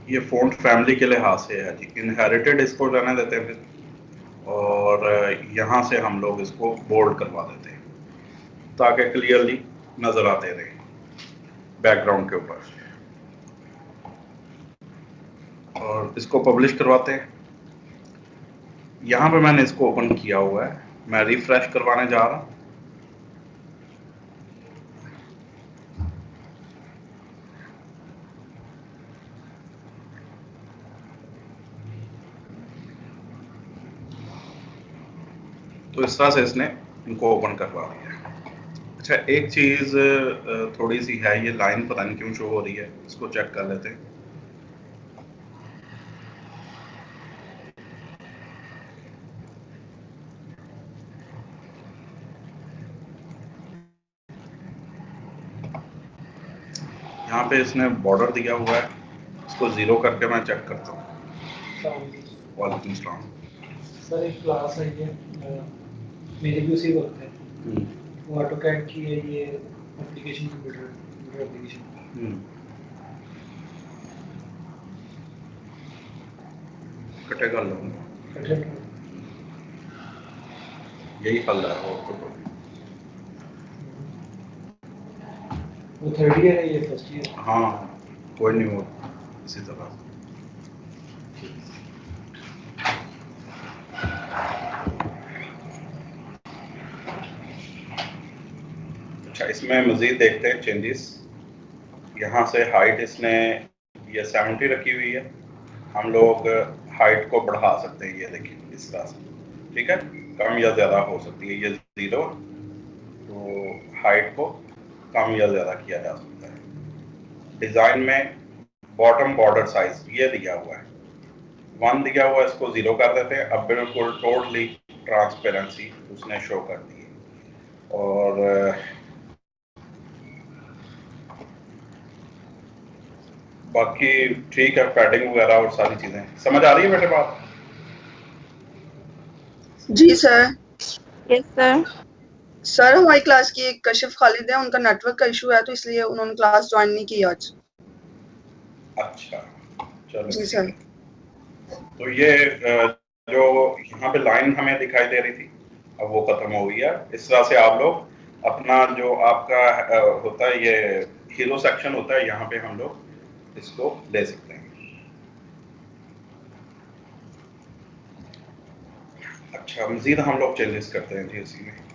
ये font family के लिहाज से है जी, इनहेरिटेड इसको रहने देते हैं फिर, और यहाँ से हम लोग इसको बोल्ड करवा देते हैं ताकि क्लियरली नज़र आते रहे बैकग्राउंड के ऊपर, और इसको पब्लिश करवाते हैं। यहाँ पे मैंने इसको ओपन किया हुआ है, मैं रिफ्रेश करवाने जा रहा हूँ। तो इस तरह से इसने इनको ओपन करवा दिया। अच्छा, एक चीज़ थोड़ी सी है, ये लाइन पता नहीं क्यों शो हो रही है, इसको चेक कर लेते हैं। यहाँ पे इसने बॉर्डर दिया हुआ है, इसको 0 करके मैं चेक करता हूँ। वालेकुम सलाम सर। एक क्लास है ये, मेरी भी उसी वक्त है, वो ऑटोकैड की है, ये एप्लीकेशन कंप्यूटर एप्लीकेशन। कटे कर लूँगा, यही हल है। वो थर्ड ईयर है, ये फर्स्ट ईयर। हाँ, कोई नहीं, वो इसी तरह। अच्छा, इसमें मज़ीद देखते हैं चेंजेस। यहाँ से हाइट इसने ये 70 रखी हुई है, हम लोग हाइट को बढ़ा सकते हैं, ये देखिए इस तरह से, ठीक है, कम या ज़्यादा हो सकती है। ये 0, तो हाइट को कम या ज़्यादा किया जा सकता है। डिज़ाइन में बॉटम बॉर्डर साइज ये दिया हुआ है, 1 दिया हुआ है, इसको 0 कर देते हैं। अब बिल्कुल टोटली ट्रांसपेरेंसी उसने शो कर दी है। और बाकी ठीक है, पैडिंग वगैरह और सारी चीज़ें समझ आ रही है बेटे बात? जी सर। Yes sir. सर, हमारी क्लास की एक कशिफ खालिद है, उनका नेटवर्क का इशू है, तो इसलिए उन्होंने क्लास ज्वाइन नहीं की आज। अच्छा, चलो जी ठीक सर। है। तो ये जो यहाँ पे लाइन हमें दिखाई दे रही थी, अब वो खत्म हो गई है। इस तरह से आप लोग अपना जो आपका होता है, ये हीरो सेक्शन होता है, यहाँ पे हम लोग इसको ले सकते हैं। अच्छा, मजीद हम लोग चेंजेस करते हैं जी इसी में।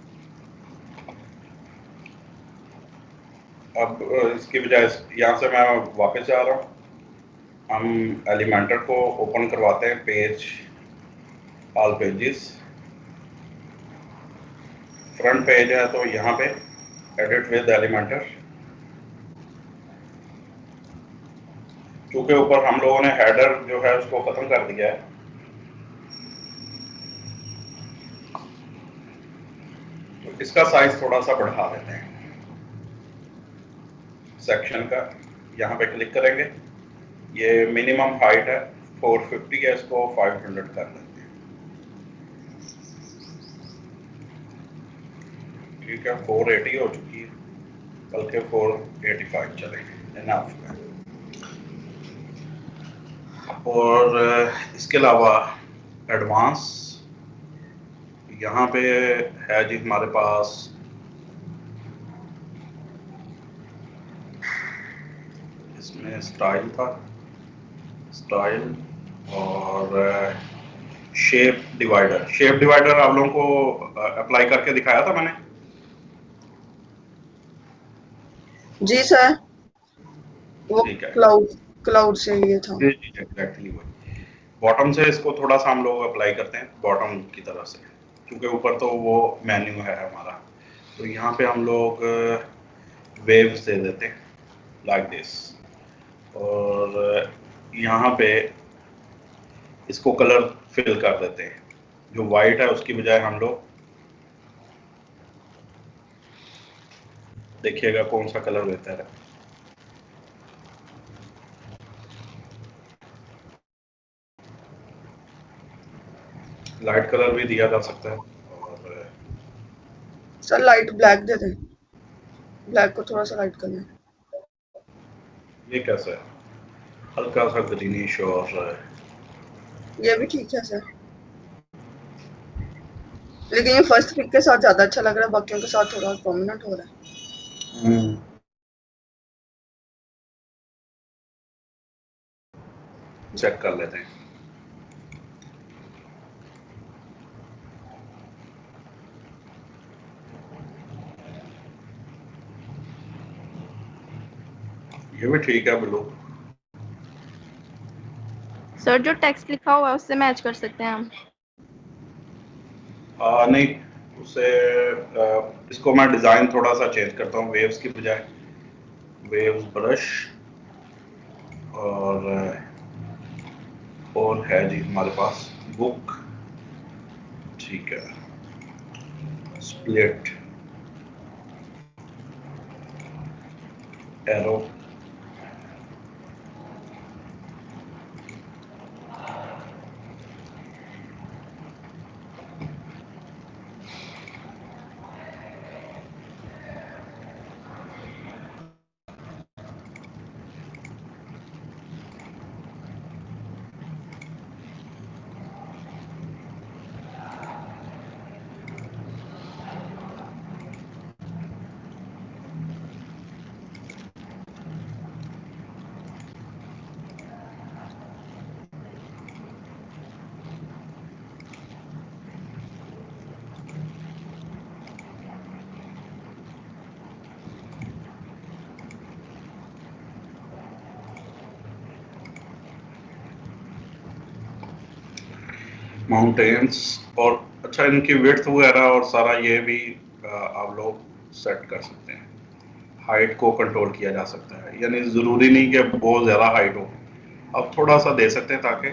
अब इसकी बजाय यहाँ से मैं वापस जा रहा हूँ, हम एलिमेंटर को ओपन करवाते हैं, page, all pages, front page है, तो यहाँ पे एडिट विद एलिमेंटर। क्योंकि ऊपर हम लोगों ने हेडर जो है उसको खत्म कर दिया है, तो इसका साइज थोड़ा सा बढ़ा देते हैं सेक्शन का। यहाँ पे क्लिक करेंगे, ये मिनिमम हाइट है 450 है, इसको 500 कर लेते हैं, ठीक है। 480 हो चुकी है, बल्कि 485 चलेंगे, इनफ है। और इसके अलावा एडवांस यहाँ पे है जी हमारे पास, इसमें स्टाइल था, स्टाइल और शेप डिवाइडर। शेप डिवाइडर आप लोगों को अप्लाई करके दिखाया था मैंने। जी सर, वो ठीक है, क्लाउड से ये था। जी जी एग्जैक्टली वही। बॉटम से इसको थोड़ा सा हम लोग अप्लाई करते हैं, बॉटम की तरफ से, क्योंकि ऊपर तो वो मेन्यू है हमारा। तो यहाँ पे हम लोग वेव्स दे देते हैं लाइक दिस, और यहाँ पे इसको कलर फिल कर देते हैं। जो वाइट है उसकी बजाय हम लोग, देखिएगा कौन सा कलर बेहतर है। लाइट कलर भी दिया जा सकता है, और सर लाइट ब्लैक दे दें, ब्लैक को थोड़ा सा लाइट कर लें। ये कैसा है? हल्का सा ग्रीनिश और ये भी ठीक है सर, लेकिन ये फर्स्ट पिक के साथ ज्यादा अच्छा लग रहा है, बाकियों के साथ थोड़ा प्रोमिनेंट हो रहा है। चेक कर लेते हैं। ये भी ठीक है ब्लू। सर जो टेक्स्ट लिखा हुआ है उससे मैच कर सकते हैं हम? नहीं, उसे इसको मैं डिज़ाइन थोड़ा सा चेंज करता हूँ, वेव्स की बजाय वेव्स ब्रश और है जी हमारे पास बुक, ठीक है, स्प्लिट एरो, माउंटेन्स। और अच्छा, इनकी विड्थ वगैरह और सारा ये भी आप लोग सेट कर सकते हैं। हाइट को कंट्रोल किया जा सकता है, यानी ज़रूरी नहीं कि बहुत ज़्यादा हाइट हो, अब थोड़ा सा दे सकते हैं ताकि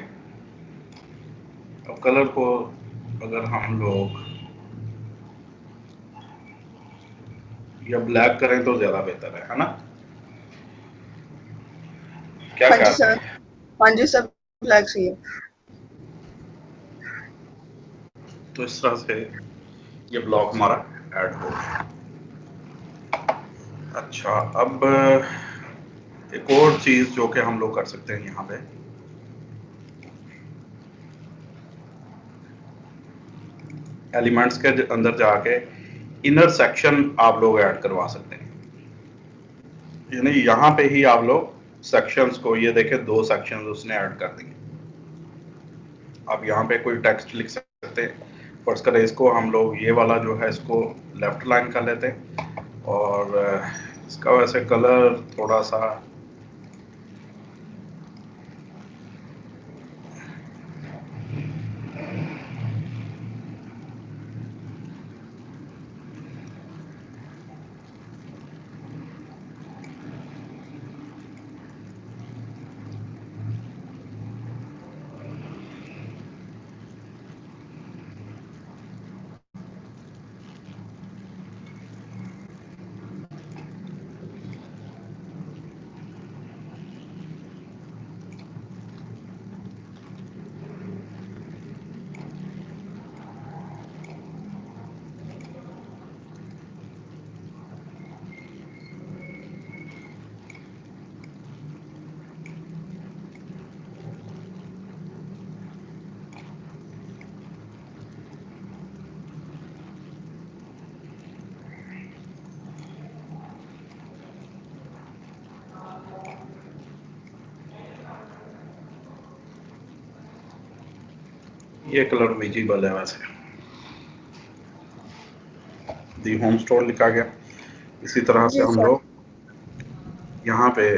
अब कलर को अगर हम लोग या ब्लैक करें तो ज़्यादा बेहतर है ना? क्या हाँ जी कहते सर, हैं? हाँ जी सर, ब्लैक सही है। तो इस तरह से ये ब्लॉक हमारा ऐड हो गया। अच्छा, अब एक और चीज़ जो कि हम लोग कर सकते हैं यहाँ पे, एलिमेंट्स के अंदर जाके इनर सेक्शन आप लोग ऐड करवा सकते हैं, यानी यहाँ पे ही आप लोग सेक्शंस को, ये देखें 2 सेक्शंस उसने ऐड कर दिए। आप यहाँ पे कोई टेक्स्ट लिख सकते हैं, फर्स्ट करें इसको हम लोग ये वाला जो है इसको लेफ्ट लाइन कर लेते हैं और इसका वैसे कलर थोड़ा सा ये कलर विजिबल है वैसे, दी होम स्टोर लिखा गया। इसी तरह से जी हम सर। लोग यहाँ पे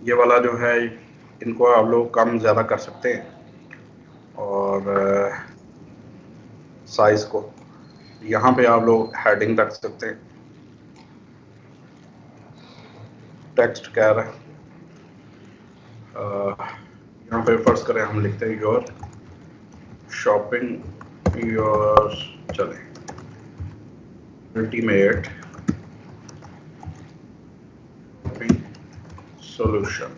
ये वाला जो है इनको आप लोग कम ज़्यादा कर सकते हैं और साइज को यहाँ पे आप लोग हेडिंग रख सकते हैं। टेक्स्ट क्या है, यहाँ पे फर्स्ट करें हम लिखते हैं योर शॉपिंग योर चले अल्टीमेट शॉपिंग सॉल्यूशन।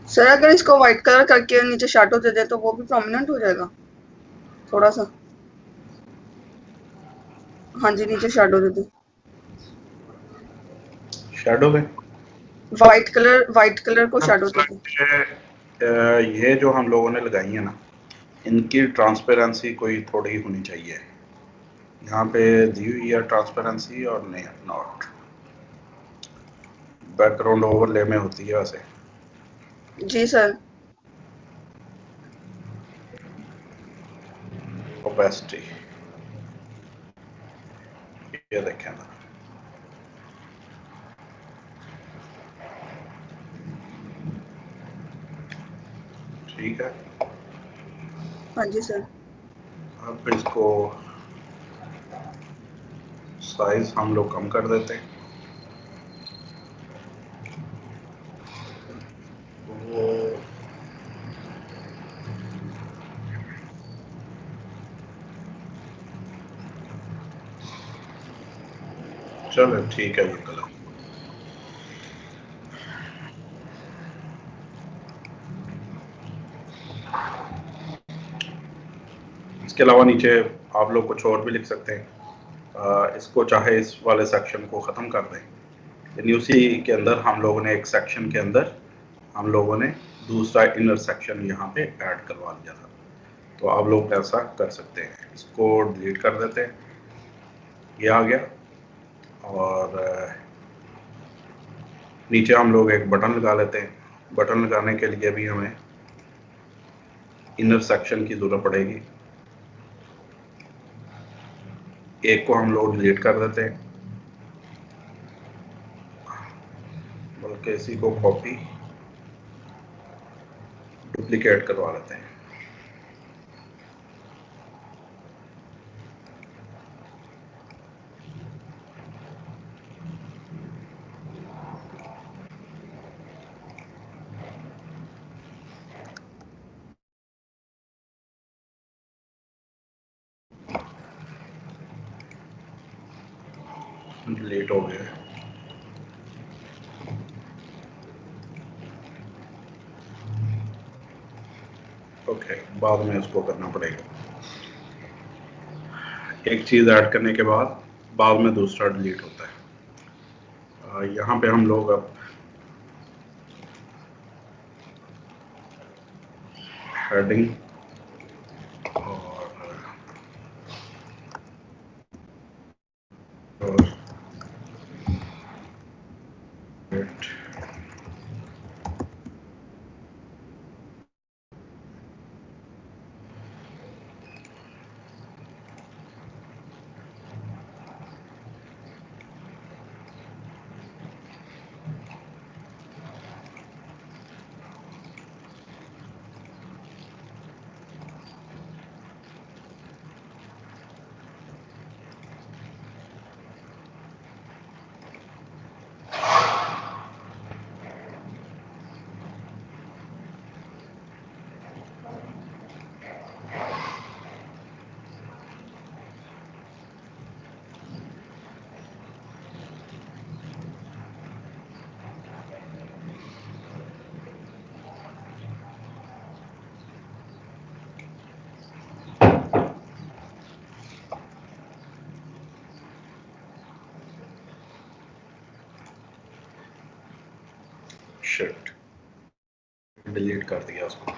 सर अगर इसको व्हाइट कलर करके नीचे शैडो दे दे तो वो भी प्रोमिनेंट हो जाएगा थोड़ा सा। हाँ जी, नीचे शैडो दे दे। शैडो में व्हाइट कलर को शैडो दे दे। ये जो हम लोगों ने लगाई है ना, इनकी ट्रांसपेरेंसी कोई थोड़ी होनी चाहिए। यहाँ पे दी हुई है ट्रांसपेरेंसी और नहीं, नॉट बैकग्राउंड ओवरले में होती है वैसे। जी सर। ओपेसिटी ये देखें ना, ठीक है। हाँ जी सर। अब इसको साइज हम लोग कम कर देते हैं। वो चलो ठीक है, ये कलर इसके अलावा नीचे आप लोग कुछ और भी लिख सकते हैं। इसको चाहे इस वाले सेक्शन को ख़त्म कर दें, यानी उसी के अंदर हम लोगों ने एक सेक्शन के अंदर हम लोगों ने दूसरा इनर सेक्शन यहाँ पे ऐड करवा दिया था। तो आप लोग ऐसा कर सकते हैं, इसको डिलीट कर देते हैं, ये आ गया। और नीचे हम लोग एक बटन लगा लेते हैं। बटन लगाने के लिए भी हमें इनर सेक्शन की ज़रूरत पड़ेगी। एक को हम लोग डिलीट कर देते हैं, बल्कि इसी को कॉपी डुप्लीकेट करवा लेते हैं। डिलीट हो गया। ओके, बाद में इसको करना पड़ेगा। एक चीज़ ऐड करने के बाद में दूसरा डिलीट होता है। यहाँ पे हम लोग अब हेडिंग और शिट, डिलीट कर दिया उसको।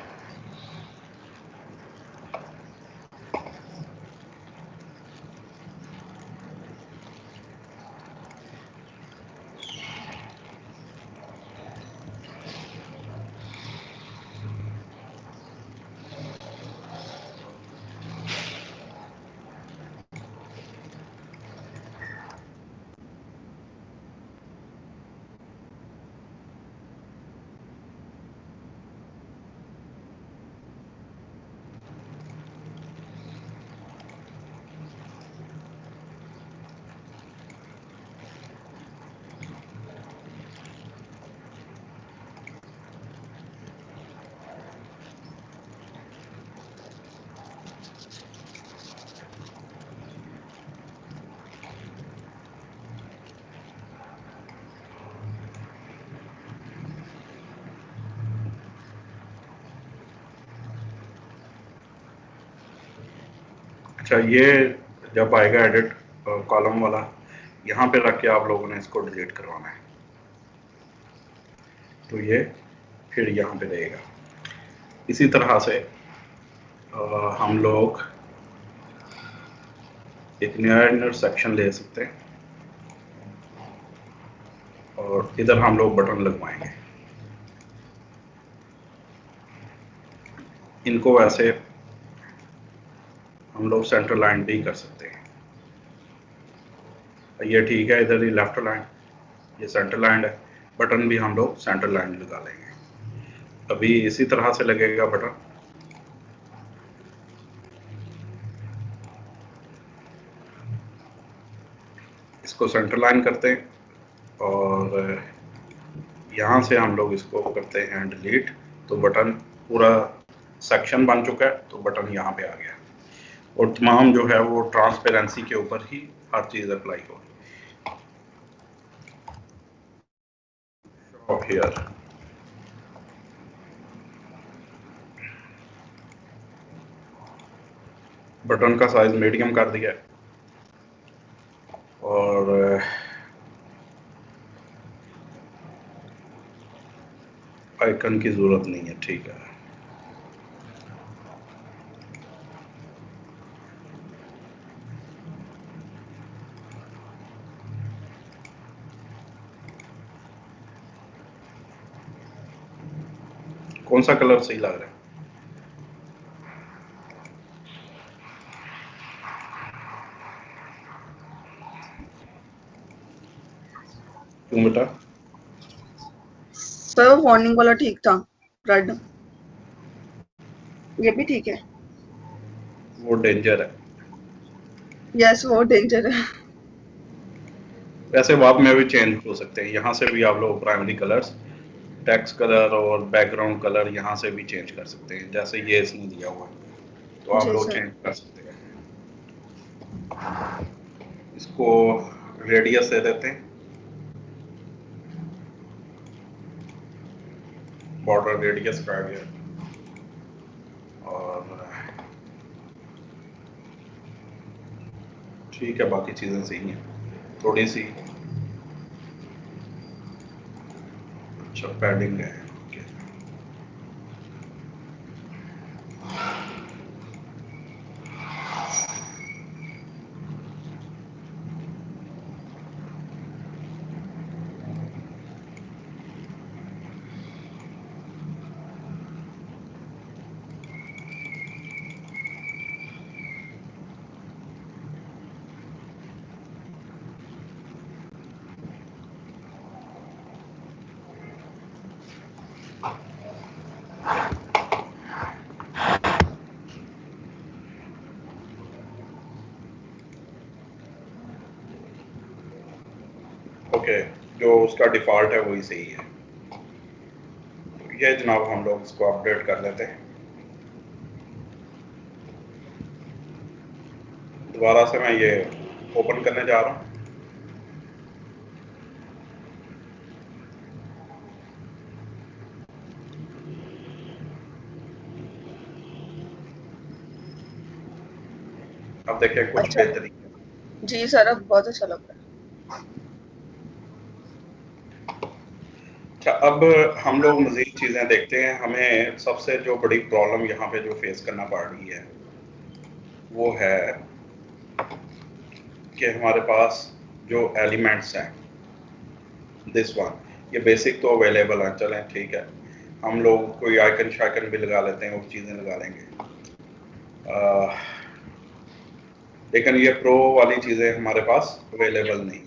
अच्छा, ये जब आएगा एडिट कॉलम वाला, यहाँ पे रख के आप लोगों ने इसको डिलीट करवाना है, तो ये फिर यहाँ पे रहेगा। इसी तरह से हम लोग एक नया इंटरसेक्शन ले सकते हैं और इधर हम लोग बटन लगवाएंगे। इनको वैसे हम लोग सेंटर लाइन भी कर सकते हैं। ये ठीक है, इधर ही लेफ्ट लाइन, ये सेंटर लाइन है। बटन भी हम लोग सेंटर लाइन लगा लेंगे। अभी इसी तरह से लगेगा बटन। इसको सेंटर लाइन करते हैं और यहाँ से हम लोग इसको करते हैं डिलीट, तो बटन पूरा सेक्शन बन चुका है, तो बटन यहाँ पे आ गया और तमाम जो है वो ट्रांसपेरेंसी के ऊपर ही हर चीज़ अप्लाई होगी। हियर बटन का साइज मीडियम कर दिया और आइकन की ज़रूरत नहीं है, ठीक है। कौन सा कलर सही लग रहा है? क्यों बेटा? सर वार्निंग वाला ठीक था, रेड। ये भी ठीक है। वो डेंजर है। यस, वो डेंजर है। वैसे वाप में भी चेंज हो सकते हैं, यहाँ से भी आप लोग प्राइमरी कलर्स, टेक्स्ट कलर और बैकग्राउंड कलर यहाँ से भी चेंज कर सकते हैं, जैसे ये इसने दिया हुआ है, तो आप जी लोग सर। चेंज कर सकते हैं। इसको रेडियस दे देते हैं, बॉर्डर रेडियस का गया और ठीक है, बाकी चीज़ें सही हैं। थोड़ी सी अच्छा पैडिंग है। ओके, जो उसका डिफ़ॉल्ट है वही सही है। तो ये जनाब हम लोग इसको अपडेट कर लेते हैं। दोबारा से मैं ये ओपन करने जा रहा हूँ। अब देखिए कुछ अच्छा, बेहतरी। जी सर, अब बहुत अच्छा लग रहा है। अच्छा, अब हम लोग मज़ीद चीज़ें देखते हैं। हमें सबसे जो बड़ी प्रॉब्लम यहाँ पे जो फेस करना पड़ रही है वो है कि हमारे पास जो एलिमेंट्स हैं, दिस वन, ये बेसिक तो अवेलेबल हैं, चलें ठीक है। हम लोग कोई आइकन शाइकन भी लगा लेते हैं, वो चीज़ें लगा लेंगे। लेकिन ये प्रो वाली चीज़ें हमारे पास अवेलेबल नहीं।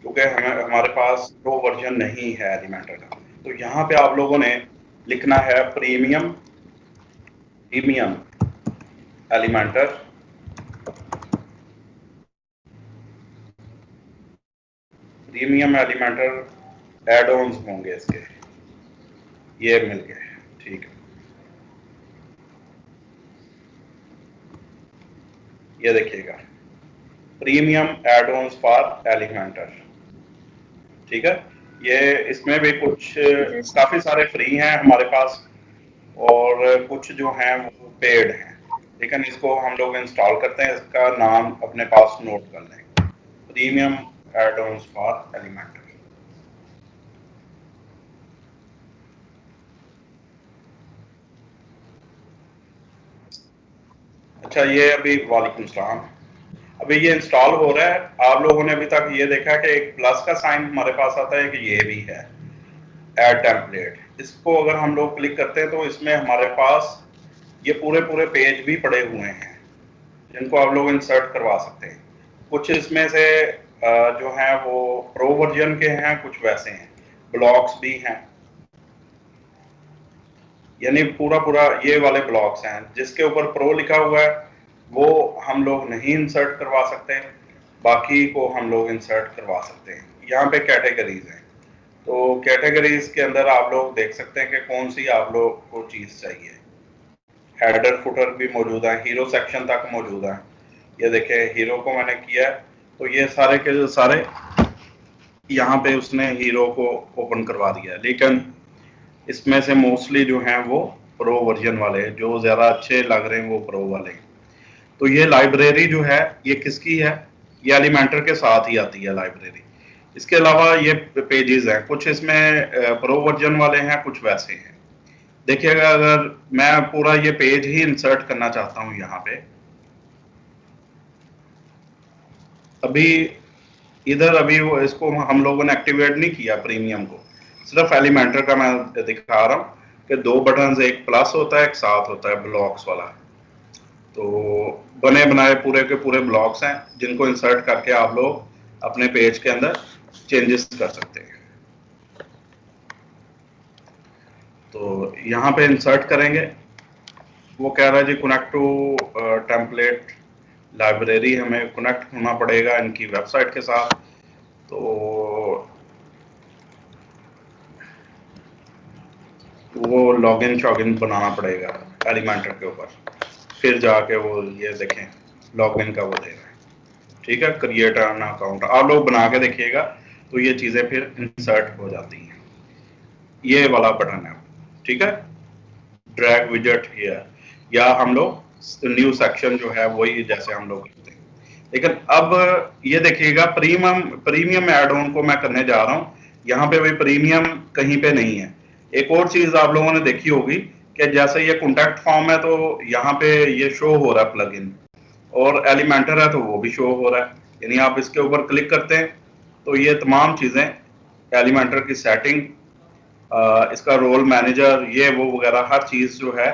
क्योंकि हमारे पास प्रो वर्जन नहीं है एलिमेंटर का, तो यहाँ पे आप लोगों ने लिखना है प्रीमियम एलिमेंटर एड ऑन्स होंगे इसके, ये मिल गए, ठीक है। ये देखिएगा premium add ons for Elementor, ठीक है। ये इसमें भी कुछ काफी सारे फ्री हैं हमारे पास और कुछ जो हैं वो पेड हैं, लेकिन इसको हम लोग इंस्टॉल करते हैं, इसका नाम अपने पास नोट कर लें, premium add ons for Elementor. अच्छा, ये अभी वालेकुम सलाम, अभी ये इंस्टॉल हो रहा है। आप लोगों ने अभी तक ये देखा कि एक प्लस का साइन हमारे पास आता है कि ये भी है ऐड टेम्पलेट। इसको अगर हम लोग क्लिक करते हैं तो इसमें हमारे पास ये पूरे पेज भी पड़े हुए हैं जिनको आप लोग इंसर्ट करवा सकते हैं। कुछ इसमें से जो हैं वो प्रो वर्जन के हैं, कुछ वैसे हैं, ब्लॉक्स भी हैं, यानी पूरा ये वाले ब्लॉक्स हैं। जिसके ऊपर प्रो लिखा हुआ है वो हम लोग नहीं इंसर्ट करवा सकते, बाकी को हम लोग इंसर्ट करवा सकते हैं। यहाँ पे कैटेगरीज हैं, तो कैटेगरीज के अंदर आप लोग देख सकते हैं कि कौन सी आप लोग को चीज़ चाहिए। हेडर फुटर भी मौजूद है, हीरो सेक्शन तक मौजूद है। ये देखें, हीरो को मैंने किया तो ये सारे के सारे यहाँ पे उसने हीरो को ओपन करवा दिया, लेकिन इसमें से मोस्टली जो हैं वो प्रो वर्जन वाले, जो ज़्यादा अच्छे लग रहे हैं वो प्रो वाले। तो ये लाइब्रेरी जो है ये किसकी है, ये एलिमेंटर के साथ ही आती है लाइब्रेरी। इसके अलावा ये पेजेस हैं, कुछ इसमें प्रो वर्जन वाले हैं, कुछ वैसे हैं। देखिएगा, अगर मैं पूरा ये पेज ही इंसर्ट करना चाहता हूँ यहाँ पे, अभी इधर अभी वो इसको हम लोगों ने एक्टिवेट नहीं किया प्रीमियम को, सिर्फ एलिमेंटर का मैं दिखा रहा हूँ कि दो बटन, एक प्लस होता है, एक साथ होता है ब्लॉक्स वाला। तो बने बनाए पूरे के पूरे ब्लॉक्स हैं जिनको इंसर्ट करके आप लोग अपने पेज के अंदर चेंजेस कर सकते हैं। तो यहाँ पे इंसर्ट करेंगे, वो कह रहा है जी कनेक्ट टू टेम्पलेट लाइब्रेरी, हमें कनेक्ट होना पड़ेगा इनकी वेबसाइट के साथ। तो वो लॉगिन शॉगिन बनाना पड़ेगा एलिमेंटर के ऊपर, फिर जाके वो ये देखें लॉगिन का वो दे रहा है, ठीक है। क्रिएट एन अकाउंट आप लोग बना के देखिएगा तो ये चीज़ें फिर इंसर्ट हो जाती हैं। ये वाला बटन है, ठीक है, ड्रैग विजेट हियर, या हम लोग न्यू सेक्शन जो है वही जैसे हम लोग करते हैं। लेकिन अब ये देखिएगा प्रीमियम एड ऑन को मैं करने जा रहा हूँ, यहाँ पे भी प्रीमियम कहीं पे नहीं है। एक और चीज आप लोगों ने देखी होगी कि जैसे ये कॉन्टैक्ट फॉर्म है तो यहाँ पे ये शो हो रहा है प्लगइन, और एलिमेंटर है तो वो भी शो हो रहा है। यानी आप इसके ऊपर क्लिक करते हैं तो ये तमाम चीजें, एलिमेंटर की सेटिंग, इसका रोल मैनेजर, ये वो वगैरह हर चीज जो है,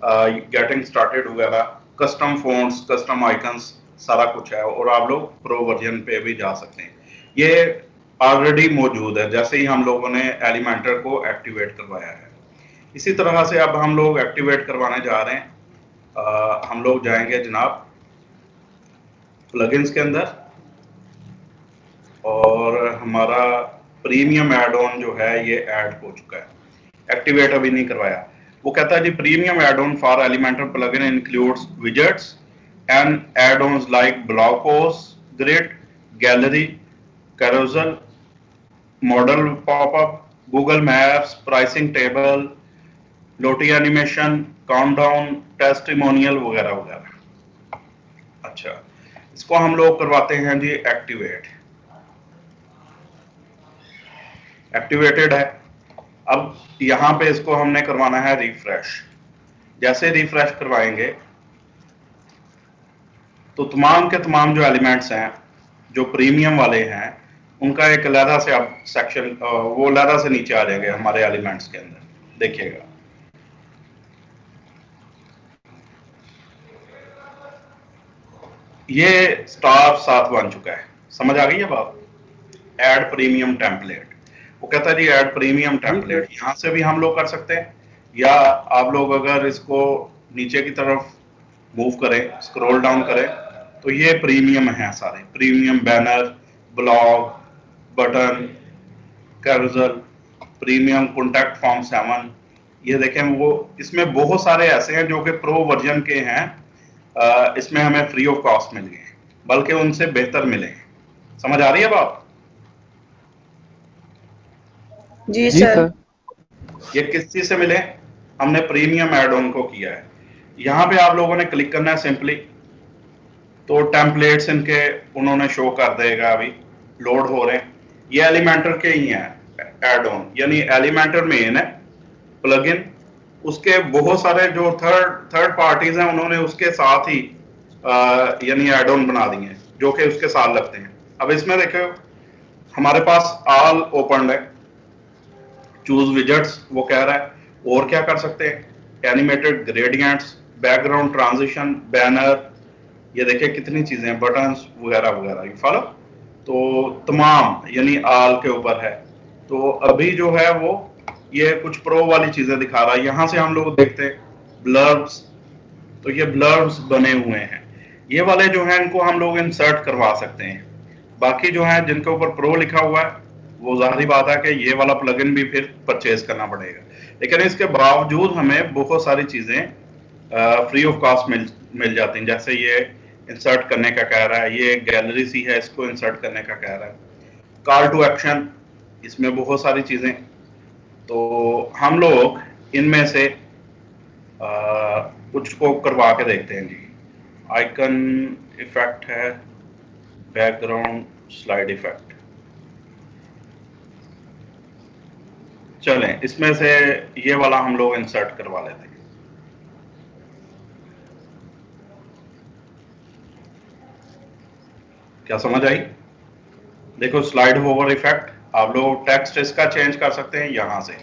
गेटिंग स्टार्टेड वगैरह, कस्टम फ़ॉन्ट्स, कस्टम आइकन्स, सारा कुछ है। और आप लोग प्रो वर्जन पे भी जा सकते हैं, ये ऑलरेडी मौजूद है जैसे ही हम लोगों ने एलिमेंटर को एक्टिवेट करवाया है। इसी तरह से अब हम लोग एक्टिवेट करवाने जा रहे हैं। हम लोग जाएंगे जनाब प्लगइन्स के अंदर, और हमारा प्रीमियम एड ऑन जो है ये ऐड हो चुका है, एक्टिवेट अभी नहीं करवाया। वो कहता है जी premium add on for Elementor plugin includes widgets and add ons like blog post, grid, gallery, carousel, modal popup, Google maps, pricing table, Lottie animation, countdown, testimonial वगैरह वगैरह। अच्छा, इसको हम लोग करवाते हैं जी एक्टिवेट। एक्टिवेटेड है। अब यहाँ पे इसको हमने करवाना है रिफ्रेश। जैसे रिफ्रेश करवाएंगे तो तमाम के तमाम जो एलिमेंट्स हैं जो प्रीमियम वाले हैं उनका एक अलहदा से अब सेक्शन वो अलहदा से नीचे आ जाएंगे हमारे एलिमेंट्स के अंदर। देखिएगा ये स्टार 7 बन चुका है। समझ आ गई है बात? ऐड प्रीमियम टेम्पलेट, वो कहता है जी ऐड प्रीमियम टेम्पलेट। यहाँ से भी हम लोग कर सकते हैं, या आप लोग अगर इसको नीचे की तरफ मूव करें, स्क्रॉल डाउन करें, तो ये प्रीमियम है सारे। Premium banner, blog, button, carousel, premium contact form 7। ये देखें, वो इसमें बहुत सारे ऐसे हैं जो कि प्रो वर्जन के हैं। इसमें हमें फ्री ऑफ कॉस्ट मिल गए, बल्कि उनसे बेहतर मिले। समझ आ रही है बात? जी सर। ये किस चीज से मिले? हमने प्रीमियम एड ऑन को किया है। यहाँ पे आप लोगों ने क्लिक करना है सिंपली, तो टेम्पलेट्स इनके उन्होंने शो कर देगा। अभी लोड हो रहे हैं। ये एलिमेंटर के ही हैं एड ऑन, यानी एलिमेंटर मेन है प्लगइन, उसके बहुत सारे जो थर्ड पार्टीज हैं उन्होंने उसके साथ ही यानी एड ऑन बना दिए हैं जो कि उसके साथ लगते हैं। अब इसमें देखो हमारे पास ऑल ओपन है, चूज विजेट्स वो कह रहा है। और क्या कर सकते हैं? Animated gradients, background transition, banner, ये देखिए कितनी चीजें, बटन्स वगैरह वगैरह। You follow? तो तमाम यानी ऑल के ऊपर है। तो अभी जो है वो ये कुछ प्रो वाली चीजें दिखा रहा है। यहां से हम लोग देखते हैं ब्लर्ब्स, तो ये ब्लर्ब्स बने हुए हैं। ये वाले जो हैं इनको हम लोग इंसर्ट करवा सकते हैं। बाकी जो है जिनके ऊपर प्रो लिखा हुआ है वो जाहिर बात है कि ये वाला प्लगइन भी फिर परचेज करना पड़ेगा। लेकिन इसके बावजूद हमें बहुत सारी चीजें फ्री ऑफ कॉस्ट मिल जाती हैं। जैसे ये इंसर्ट करने का कह रहा है, ये गैलरी सी है, इसको इंसर्ट करने का कह रहा है। कॉल टू एक्शन, इसमें बहुत सारी चीजें। तो हम लोग इनमें से कुछ को करवा के देखते हैं जी। आइकन इफेक्ट है, बैकग्राउंड स्लाइड इफेक्ट। चलें इसमें से ये वाला हम लोग इंसर्ट करवा लेते हैं। क्या समझ आई? देखो स्लाइड होवर इफेक्ट, आप लोग टेक्स्ट इसका चेंज कर सकते हैं यहां से।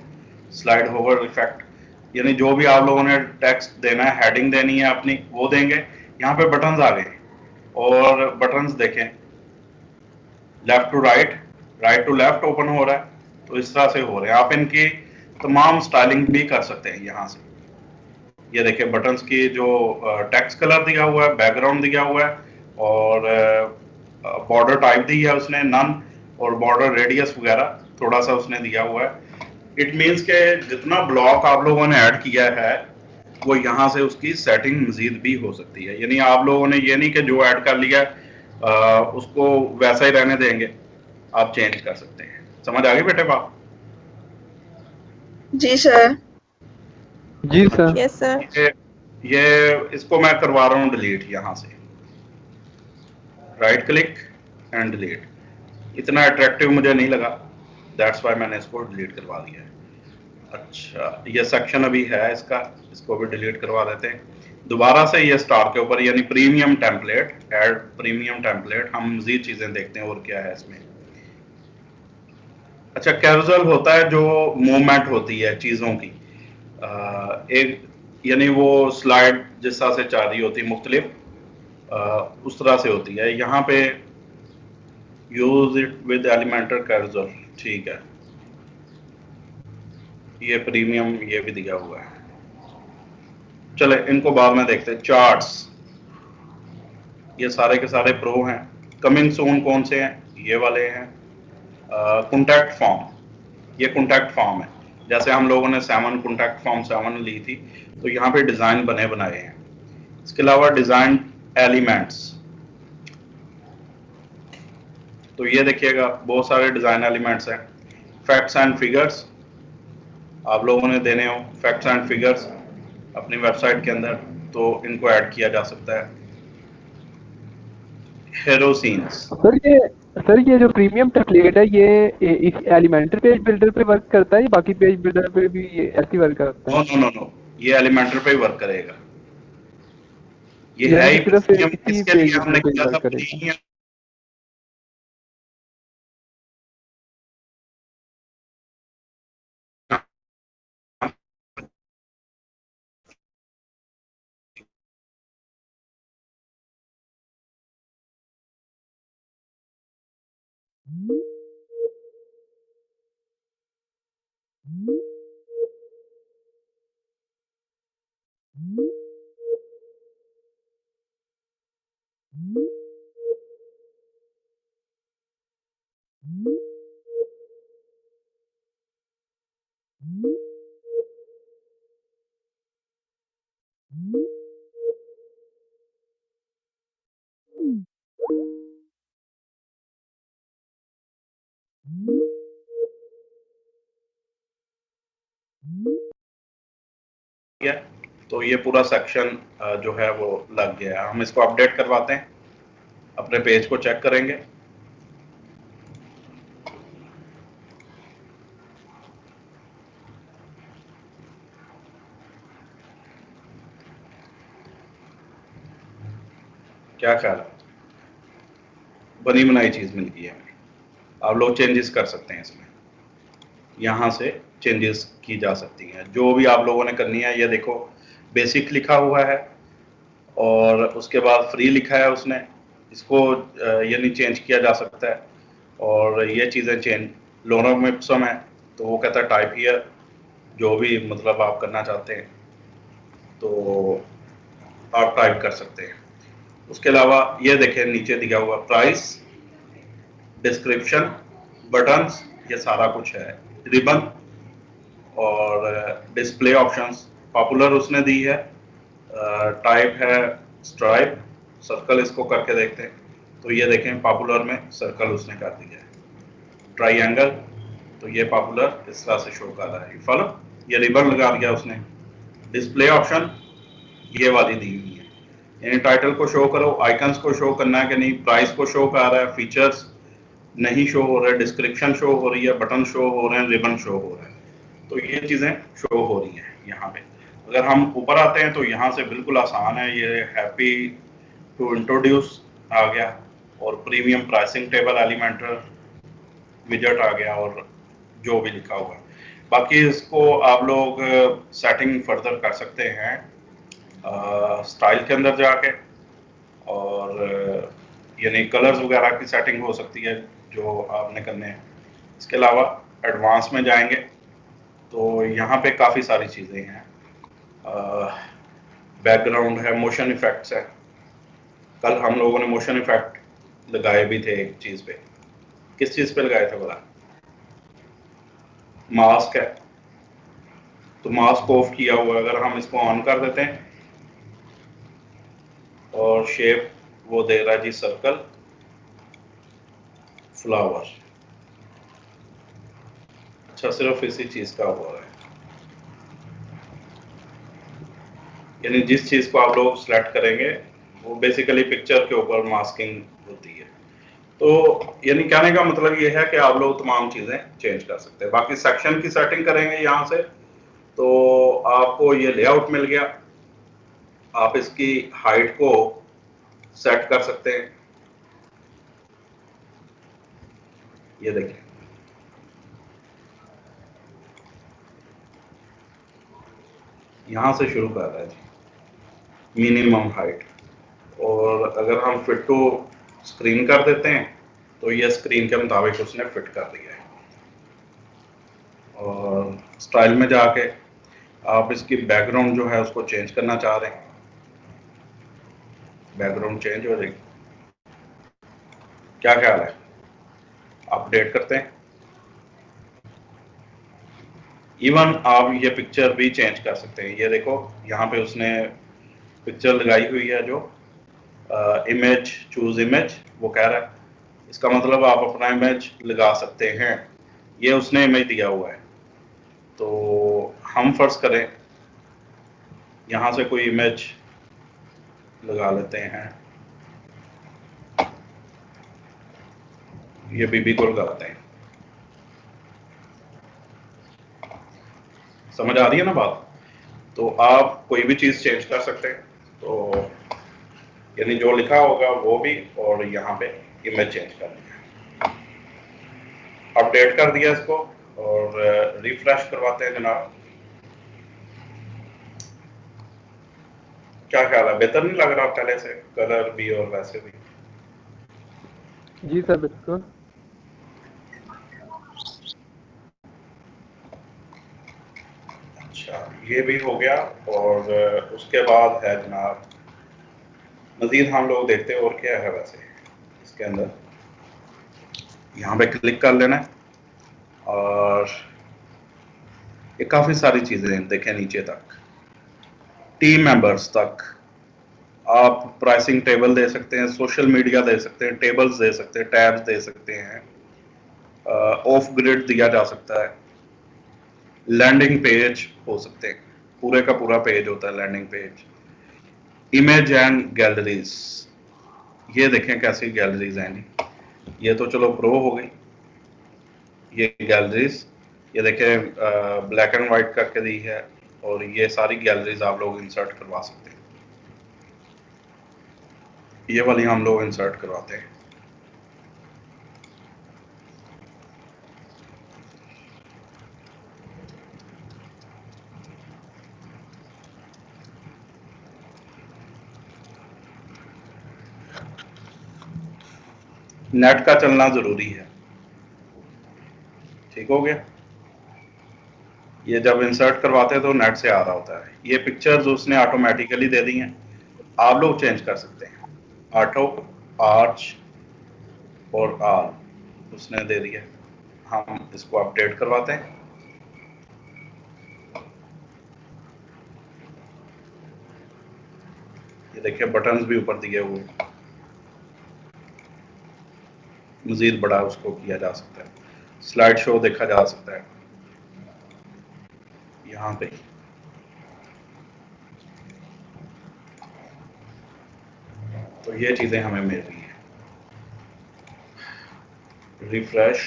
स्लाइड होवर इफेक्ट यानी जो भी आप लोगों ने टेक्स्ट देना है, हेडिंग देनी है अपनी, वो देंगे। यहाँ पे बटन्स आ गए, और बटन्स देखें left to right, right to left open हो रहा है, तो इस तरह से हो रहे हैं। आप इनकी तमाम स्टाइलिंग भी कर सकते हैं यहाँ से। ये देखिए बटन्स की जो टेक्स्ट कलर दिया हुआ है, बैकग्राउंड दिया हुआ है, और बॉर्डर टाइप दी है उसने नन, और बॉर्डर रेडियस वगैरह थोड़ा सा उसने दिया हुआ है। इट मीन्स के जितना ब्लॉक आप लोगों ने ऐड किया है वो यहाँ से उसकी सेटिंग मजीद भी हो सकती है। यानी आप लोगों ने ये नहीं कि जो ऐड कर लिया उसको वैसा ही रहने देंगे, आप चेंज कर सकते हैं। समझ आ गई बेटे बात? जी सर। जी सर। Yes sir. ये इसको मैं करवा रहा हूँ डिलीट। यहाँ से राइट क्लिक एंड डिलीट। इतना अट्रैक्टिव मुझे नहीं लगा, दैट्स वाई मैंने इसको डिलीट करवा दिया है। अच्छा, ये सेक्शन अभी है इसका, इसको भी डिलीट करवा देते हैं। दोबारा से ये स्टार के ऊपर यानी premium template, add premium template. हम मजीद चीजें देखते हैं और क्या है इसमें। अच्छा, कैरोसेल होता है जो मूवमेंट होती है चीजों की, एक यानी वो स्लाइड जिस तरह से चल रही होती है मुख्तलिफ, उस तरह से होती है। यहाँ पे use it with Elementor carousel, ठीक है। ये प्रीमियम ये भी दिया हुआ है। चले इनको बाद में देखते हैं। चार्ट्स, ये सारे के सारे प्रो हैं। कमिंग सून कौन से हैं? ये वाले हैं। कॉन्टैक्ट फॉर्म, ये कॉन्टैक्ट फॉर्म है। जैसे हम लोगों ने 7 कॉन्टैक्ट फॉर्म 7 ली थी, तो यहाँ पे डिजाइन बने बनाए हैं। इसके अलावा डिजाइन एलिमेंट्स, तो ये देखिएगा बहुत सारे डिजाइन एलिमेंट्स हैं। फैक्ट्स एंड फिगर्स, आप लोगों ने देने हो फैक्ट्स एंड फिगर्स अपनी वेबसाइट के अंदर, तो इनको ऐड किया जा सकता है। केरोसिन्स। सर ये जो प्रीमियम टेम्पलेट है ये इस एलिमेंटर पेज बिल्डर पे वर्क करता है या बाकी पेज बिल्डर पे भी ये ऐसी वर्क करता है? नो, ये एलिमेंटर पे ही वर्क करेगा। ये है यानी ही कि सिर्फ प्रीमियम, इसी इसके पेज लिए बिल्डर हमने पे ही किया था वर्क करेगा। प्रीमियम। तो ये पूरा सेक्शन जो है वो लग गया है। हम इसको अपडेट करवाते हैं, अपने पेज को चेक करेंगे। क्या ख्याल है? बनी बनाई चीज मिल गई है हमें। आप लोग चेंजेस कर सकते हैं इसमें, यहाँ से चेंजेस की जा सकती हैं जो भी आप लोगों ने करनी है। ये देखो बेसिक लिखा हुआ है और उसके बाद फ्री लिखा है उसने, इसको यानी चेंज किया जा सकता है। और ये चीज़ें चेंज लोरम इप्सम है तो वो कहता है टाइप हियर, जो भी मतलब आप करना चाहते हैं तो आप टाइप कर सकते हैं। उसके अलावा ये देखें नीचे दिया हुआ प्राइस, डिस्क्रिप्शन, बटन्स, ये सारा कुछ है। रिबन और डिस्प्ले ऑप्शंस पॉपुलर उसने दी है। टाइप है स्ट्राइप, सर्कल इसको करके देखते हैं तो ये देखें पॉपुलर में सर्कल उसने कर दिया है। ट्राइंगल तो ये पॉपुलर इस तरह से शो कर रहा है। फॉलो, ये रिबन लगा दिया उसने। डिस्प्ले ऑप्शन ये वाली दी हुई है, यानी टाइटल को शो करो, आइकन्स को शो करना है कि नहीं, प्राइस को शो कर रहा है, फीचर्स नहीं शो हो रहे, डिस्क्रिप्शन शो हो रही है, बटन शो हो रहे हैं, रिबन शो हो रहा है। तो ये चीज़ें शो हो रही हैं यहाँ पे। अगर हम ऊपर आते हैं तो यहाँ से बिल्कुल आसान है, ये हैप्पी टू इंट्रोड्यूस आ गया और प्रीमियम प्राइसिंग टेबल एलिमेंटर विजेट आ गया और जो भी लिखा हुआ है। बाकी इसको आप लोग सेटिंग फर्दर कर सकते हैं स्टाइल के अंदर जाके, और यानी कलर्स वगैरह की सेटिंग हो सकती है जो आपने करने हैं। इसके अलावा एडवांस में जाएंगे तो यहाँ पे काफ़ी सारी चीज़ें हैं। बैकग्राउंड है, मोशन इफेक्ट्स है। कल हम लोगों ने मोशन इफेक्ट लगाए भी थे एक चीज़ पे। किस चीज़ पे लगाए थे बोला? मास्क है तो मास्क ऑफ किया हुआ, अगर हम इसको ऑन कर देते हैं और शेप वो दे रहा है जी सर्कल, फ्लावर। अच्छा, सिर्फ इसी चीज़ का हो रहा है, यानी जिस चीज़ को आप लोग सेलेक्ट करेंगे वो बेसिकली पिक्चर के ऊपर मास्किंग होती है। तो यानी कहने का मतलब ये है कि आप लोग तमाम चीज़ें चेंज कर सकते हैं। बाकी सेक्शन की सेटिंग करेंगे यहाँ से तो आपको ये लेआउट मिल गया। आप इसकी हाइट को सेट कर सकते हैं, ये देखिए यहाँ से शुरू कर रहा है जी मिनिमम हाइट। और अगर हम फिट टू स्क्रीन कर देते हैं तो ये स्क्रीन के मुताबिक उसने फिट कर दिया है। और स्टाइल में जाके आप इसकी बैकग्राउंड जो है उसको चेंज करना चाह रहे हैं, बैकग्राउंड चेंज हो जाएगी। क्या ख्याल है? अपडेट करते हैं। इवन आप ये पिक्चर भी चेंज कर सकते हैं। ये देखो यहाँ पे उसने पिक्चर लगाई हुई है जो इमेज, चूज इमेज वो कह रहा है। इसका मतलब आप अपना इमेज लगा सकते हैं, ये उसने इमेज दिया हुआ है। तो हम फर्ज करें यहाँ से कोई इमेज लगा लेते हैं, ये बीबी को लगाते हैं। समझ आ रही है ना बात? तो आप कोई भी चीज चेंज कर सकते हैं, तो यानी जो लिखा होगा वो भी, और यहाँ पे इमेज चेंज कर दिया, अपडेट कर दिया इसको, और रिफ्रेश करवाते हैं जनाब। क्या ख्याल है, बेहतर नहीं लग रहा पहले से, कलर भी और वैसे भी? जी सर बिल्कुल। अच्छा, ये भी हो गया। और उसके बाद है जनाब मजीद हम लोग देखते हैं और क्या है वैसे इसके अंदर। यहाँ पे क्लिक कर लेना है, और ये काफ़ी सारी चीज़ें देखें नीचे तक, टीम मेंबर्स तक। आप प्राइसिंग टेबल दे सकते हैं, सोशल मीडिया दे सकते हैं, टेबल्स दे सकते हैं, टैब्स दे सकते हैं, ऑफ ग्रिड दिया जा सकता है, लैंडिंग पेज हो सकते हैं, पूरे का पूरा पेज होता है landing page, image and galleries. ये देखें कैसी गैलरीज हैं जी। ये तो चलो प्रो हो गई, ये गैलरीज, ये देखें ब्लैक एंड वाइट करके दी है, और ये सारी गैलरीज आप लोग इंसर्ट करवा सकते हैं। ये वाली हम लोग इंसर्ट करवाते हैं। नेट का चलना जरूरी है। ठीक हो गया। ये जब इंसर्ट करवाते हैं तो नेट से आ रहा होता है। ये पिक्चर्स उसने ऑटोमेटिकली दे दी हैं, आप लोग चेंज कर सकते हैं। ऑटो, आर्च और आल उसने दे दिया। हम इसको अपडेट करवाते हैं। ये देखिए बटन्स भी ऊपर दिए हुए, मजीद बड़ा उसको किया जा सकता है, स्लाइड शो देखा जा सकता है यहाँ पे। तो ये चीजें हमें मिल रही हैं। रिफ्रेश,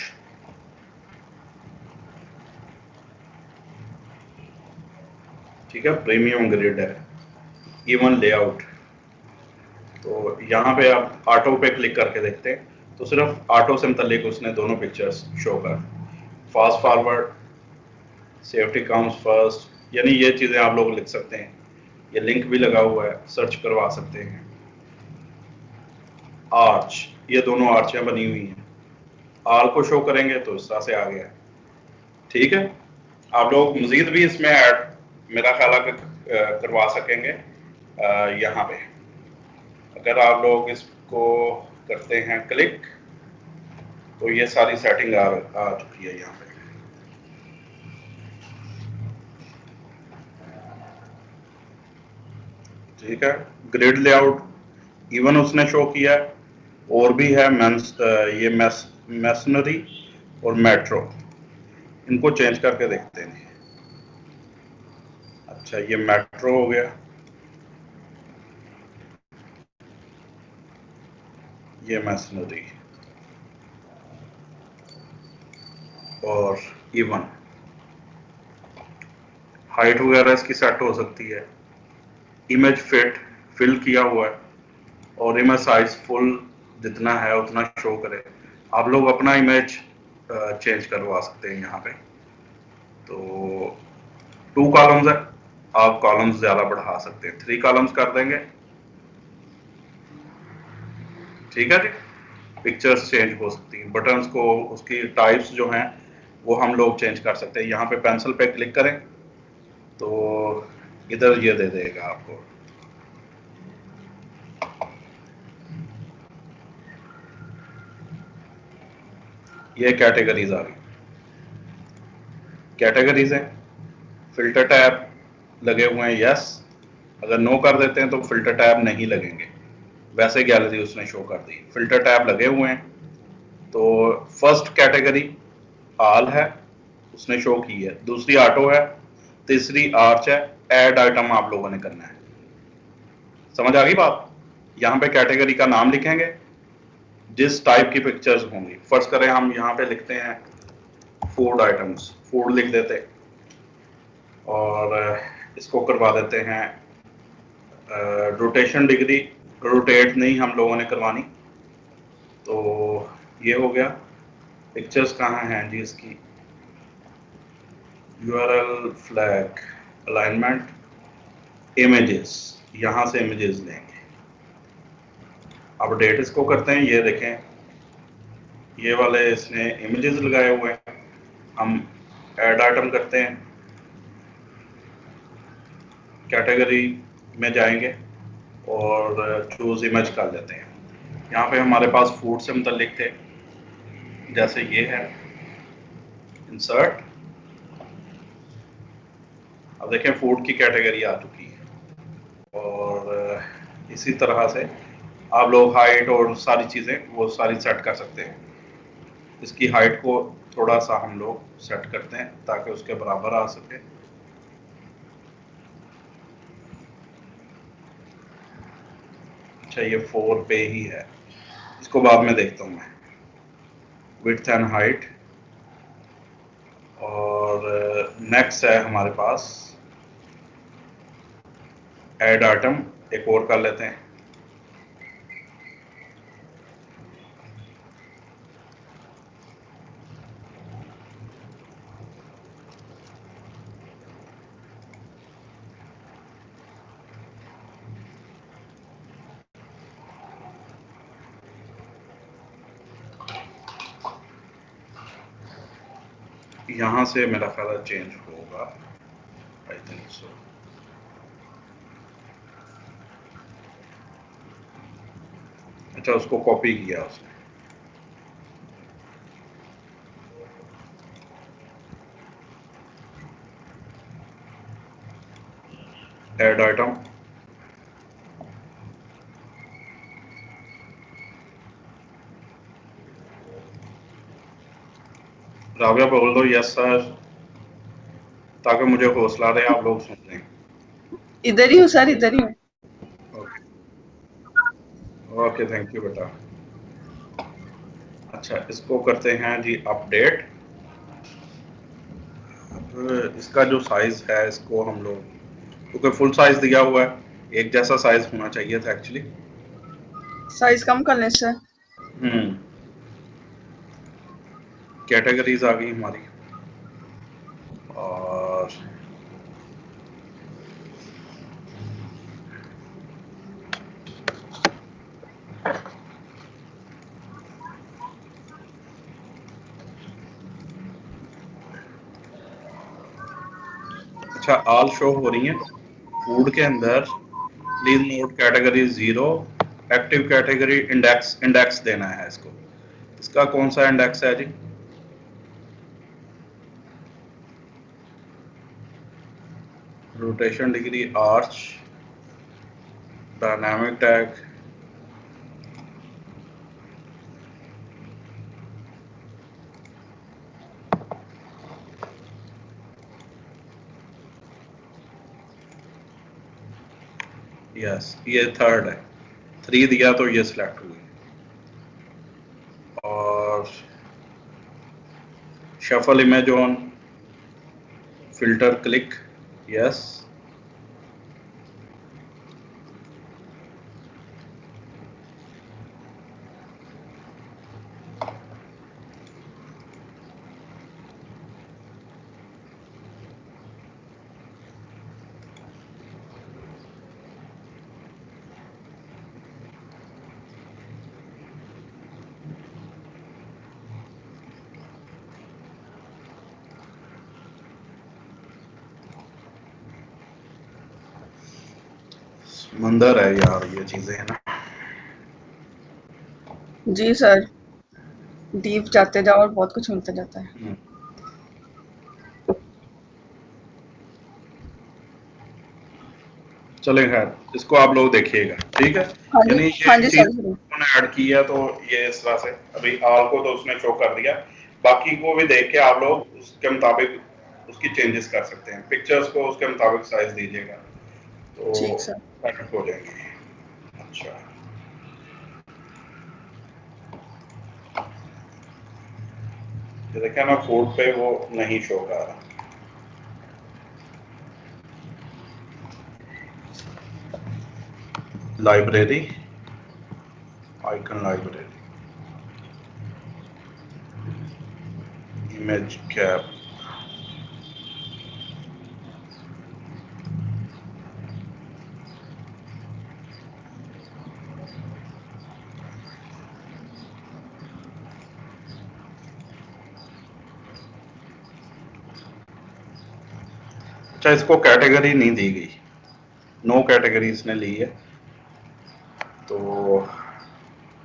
ठीक है, प्रीमियम ग्रिड है, इवन लेआउट। तो यहाँ पे आप ऑटो पे क्लिक करके देखते हैं, तो सिर्फ ऑटो से मुतल्लिक उसने दोनों पिक्चर्स शो कर, fast forward, safety comes first, यानी ये चीज़ें आप लोग लिख सकते हैं। ये लिंक भी लगा हुआ है, सर्च करवा सकते हैं। आर्च, ये दोनों आर्चें बनी हुई हैं, आल को शो करेंगे तो इस तरह से आ गया। ठीक है, आप लोग मजीद भी इसमें ऐड मेरा ख्याल है करवा सकेंगे। यहाँ पे अगर आप लोग इसको करते हैं क्लिक, तो ये सारी सेटिंग आ चुकी है यहाँ पे। ठीक है, ग्रिड लेआउट इवन उसने शो किया है, और भी है ये मैसनरी और मेट्रो, इनको चेंज करके देखते हैं। अच्छा, ये मेट्रो हो गया, ये मैसनरी और इवन हाइट वगैरह इसकी सेट हो सकती है। इमेज फिल किया हुआ है, और इमेज साइज फुल जितना है उतना शो करे। आप लोग अपना इमेज चेंज करवा सकते हैं यहाँ पे। तो 2 कॉलम्स है, आप कॉलम्स ज्यादा बढ़ा सकते हैं, 3 कॉलम्स कर देंगे। ठीक है जी, पिक्चर्स चेंज हो सकती हैं, बटन्स को उसकी टाइप्स जो हैं वो हम लोग चेंज कर सकते हैं। यहाँ पे पेंसिल पे क्लिक करें तो इधर ये दे देगा आपको। ये कैटेगरीज आ गई, कैटेगरीज है, फिल्टर टैब लगे हुए हैं, यस। अगर नो कर देते हैं तो फिल्टर टैब नहीं लगेंगे, वैसे गैलरी उसने शो कर दी। फिल्टर टैब लगे हुए हैं, तो फर्स्ट कैटेगरी आल है, उसने शो की है। दूसरी ऑटो है, तीसरी आर्च है। ऐड आइटम आप लोगों ने करना है। समझ आ गई बात? यहाँ पे कैटेगरी का नाम लिखेंगे, जिस टाइप की पिक्चर्स होंगी, फर्स्ट करें हम यहाँ पे लिखते हैं फूड आइटम्स, फूड लिख देते और इसको करवा देते हैं रोटेशन डिग्री, रोटेट नहीं हम लोगों ने करवानी। तो ये हो गया। पिक्चर्स कहाँ हैं जी इसकी, URL फ्लैग, अलाइनमेंट, इमेजेस, यहाँ से इमेजेस लेंगे। अपडेट इसको करते हैं, ये देखें ये वाले इसने इमेजेस लगाए हुए हैं। हम ऐड आइटम करते हैं, कैटेगरी में जाएंगे और चूज इमेज कर लेते हैं। यहाँ पे हमारे पास फूड से मुतल्लिक थे, जैसे ये है इंसर्ट। अब देखें फूड की कैटेगरी आ चुकी है और इसी तरह से आप लोग हाइट और सारी चीज़ें वो सारी सेट कर सकते हैं। इसकी हाइट को थोड़ा सा हम लोग सेट करते हैं ताकि उसके बराबर आ सके। अच्छा ये 4 पे ही है, इसको बाद में देखता हूँ मैं। विड्थ एंड हाइट, और नेक्स्ट है हमारे पास ऐड आइटम, एक और कर लेते हैं। यहाँ से मेरा ख्याल चेंज होगा, आई थिंक सो। अच्छा उसको कॉपी किया उसने। ऐड आइटम, राबिया बोल दो यस सर, ताकि मुझे हौसला रहे, आप लोग सुन रहे हैं। इधर ही हूँ सर, इधर ही हूँ। ओके थैंक यू बेटा। अच्छा इसको करते हैं जी अपडेट। इसका जो साइज है इसको हम लोग, क्योंकि फुल साइज दिया हुआ है, एक जैसा साइज होना चाहिए था एक्चुअली। साइज कम कर लें सर। कैटेगरीज आ गई हमारी और अच्छा ऑल शो हो रही है फूड के अंदर। Please note category 0, active category index, index देना है इसको। इसका कौन सा इंडेक्स है जी? Rotation degree, arch, dynamic tag, yes ये थर्ड है, 3 दिया तो ये सिलेक्ट हुई। और shuffle image on, filter click, yes. मंदर है यार ये चीजें है ना। जी सर, डीप जाते जाओ और बहुत कुछ मिलता जाता है। चले खैर, इसको आप लोग देखिएगा, ठीक है। हाँ जी, यानी हाँ ये जी चीज सर। उन्होंने ऐड की है तो ये इस तरह से, अभी आल को तो उसने शो कर दिया, बाकी को भी देख के आप लोग उसके मुताबिक उसकी चेंजेस कर सकते हैं। पिक्चर्स को उसके मुताबिक साइज दीजिएगा तो ठीक सर। परफेक्ट हो जाएंगे। अच्छा ये देखिए ना, फूड पे वो नहीं शो कर रहा। Library, icon library, image cap, अच्छा इसको कैटेगरी नहीं दी गई, नो कैटेगरी इसने ली है, तो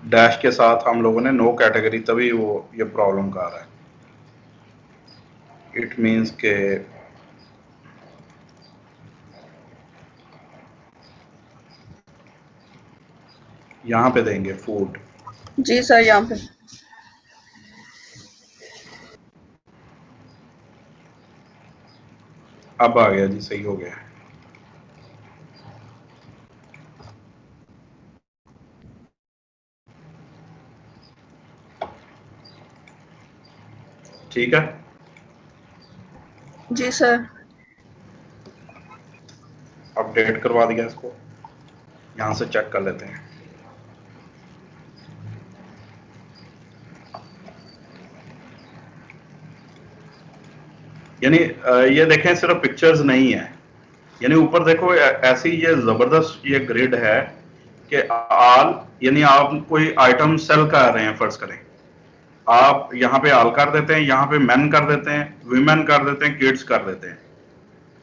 डैश के साथ हम लोगों ने नो कैटेगरी, तभी वो ये प्रॉब्लम कर रहा है। इट मीन्स के यहाँ पे देंगे फूड। जी सर, यहाँ पे अब आ गया जी, सही हो गया। ठीक है जी सर। अपडेट करवा दिया इसको, यहाँ से चेक कर लेते हैं। यानी ये देखें सिर्फ पिक्चर्स नहीं है, यानी ऊपर देखो ऐसी ये जबरदस्त ये ग्रिड है कि आल, यानी आप कोई आइटम सेल कर रहे हैं, फर्ज करें आप यहाँ पे आल कर देते हैं, यहाँ पे मेन कर देते हैं, वीमेन कर देते हैं, किड्स कर देते हैं।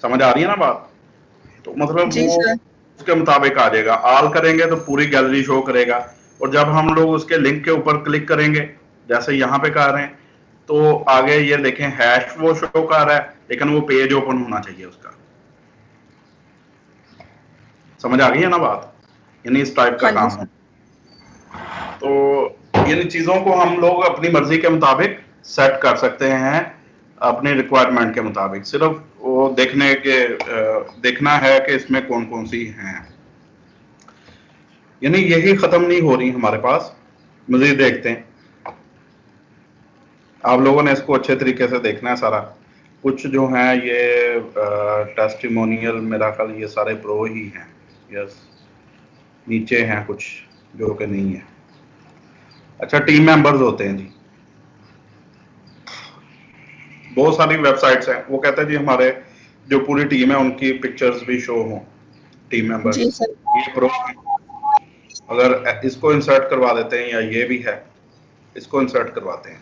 समझ आ रही है ना बात? तो मतलब जी वो सर। उसके मुताबिक आ जाएगा। आल करेंगे तो पूरी गैलरी शो करेगा, और जब हम लोग उसके लिंक के ऊपर क्लिक करेंगे, जैसे यहाँ पे कर रहे हैं, तो आगे ये देखें हैश वो शो कर रहा है, लेकिन वो पेज ओपन होना चाहिए उसका। समझ आ गई है ना बात? यानी इस टाइप का हाँ जी काम सर। है। तो यानी चीजों को हम लोग अपनी मर्जी के मुताबिक सेट कर सकते हैं, अपने रिक्वायरमेंट के मुताबिक। सिर्फ वो देखना है कि इसमें कौन कौन सी हैं। यानी यही खत्म नहीं हो रही हमारे पास, मजीद देखते हैं। आप लोगों ने इसको अच्छे तरीके से देखना है सारा कुछ जो है। ये टेस्टिमोनियल मेरा ख्याल ये सारे प्रो ही हैं। यस, नीचे हैं कुछ जो कि नहीं है। अच्छा, टीम मेंबर्स होते हैं जी, बहुत सारी वेबसाइट्स हैं, वो कहते हैं जी हमारे जो पूरी टीम है उनकी पिक्चर्स भी शो हों, टीम मेंबर्स। जी सर। ये प्रो, अगर इसको इंसर्ट करवा देते हैं, या ये भी है, इसको इंसर्ट करवाते हैं,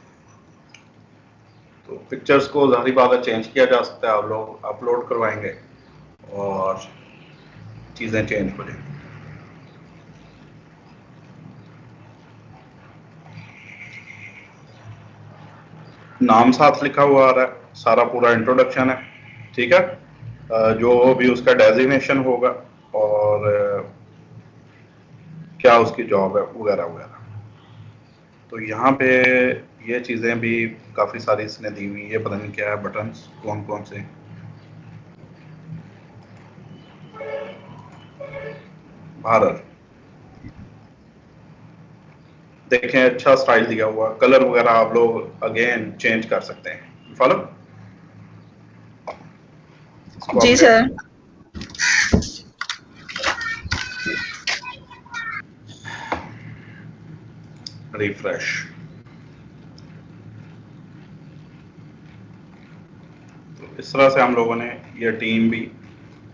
तो पिक्चर्स को ज़ाहिर बात है चेंज किया जा सकता है। आप लोग अपलोड करवाएंगे और चीज़ें चेंज हो जाएंगी। नाम साथ लिखा हुआ आ रहा है, सारा पूरा इंट्रोडक्शन है, ठीक है। जो भी उसका डेजिग्नेशन होगा और क्या उसकी जॉब है वगैरह वगैरह। तो यहाँ पे ये चीज़ें भी काफ़ी सारी इसने दी हुई है, पता नहीं क्या है, बटन्स कौन कौन से। भारत देखें, अच्छा स्टाइल दिया हुआ, कलर वगैरह आप लोग अगेन चेंज कर सकते हैं। फॉलो जी सर। रिफ्रेश। तो इस तरह से हम लोगों ने ये टीम भी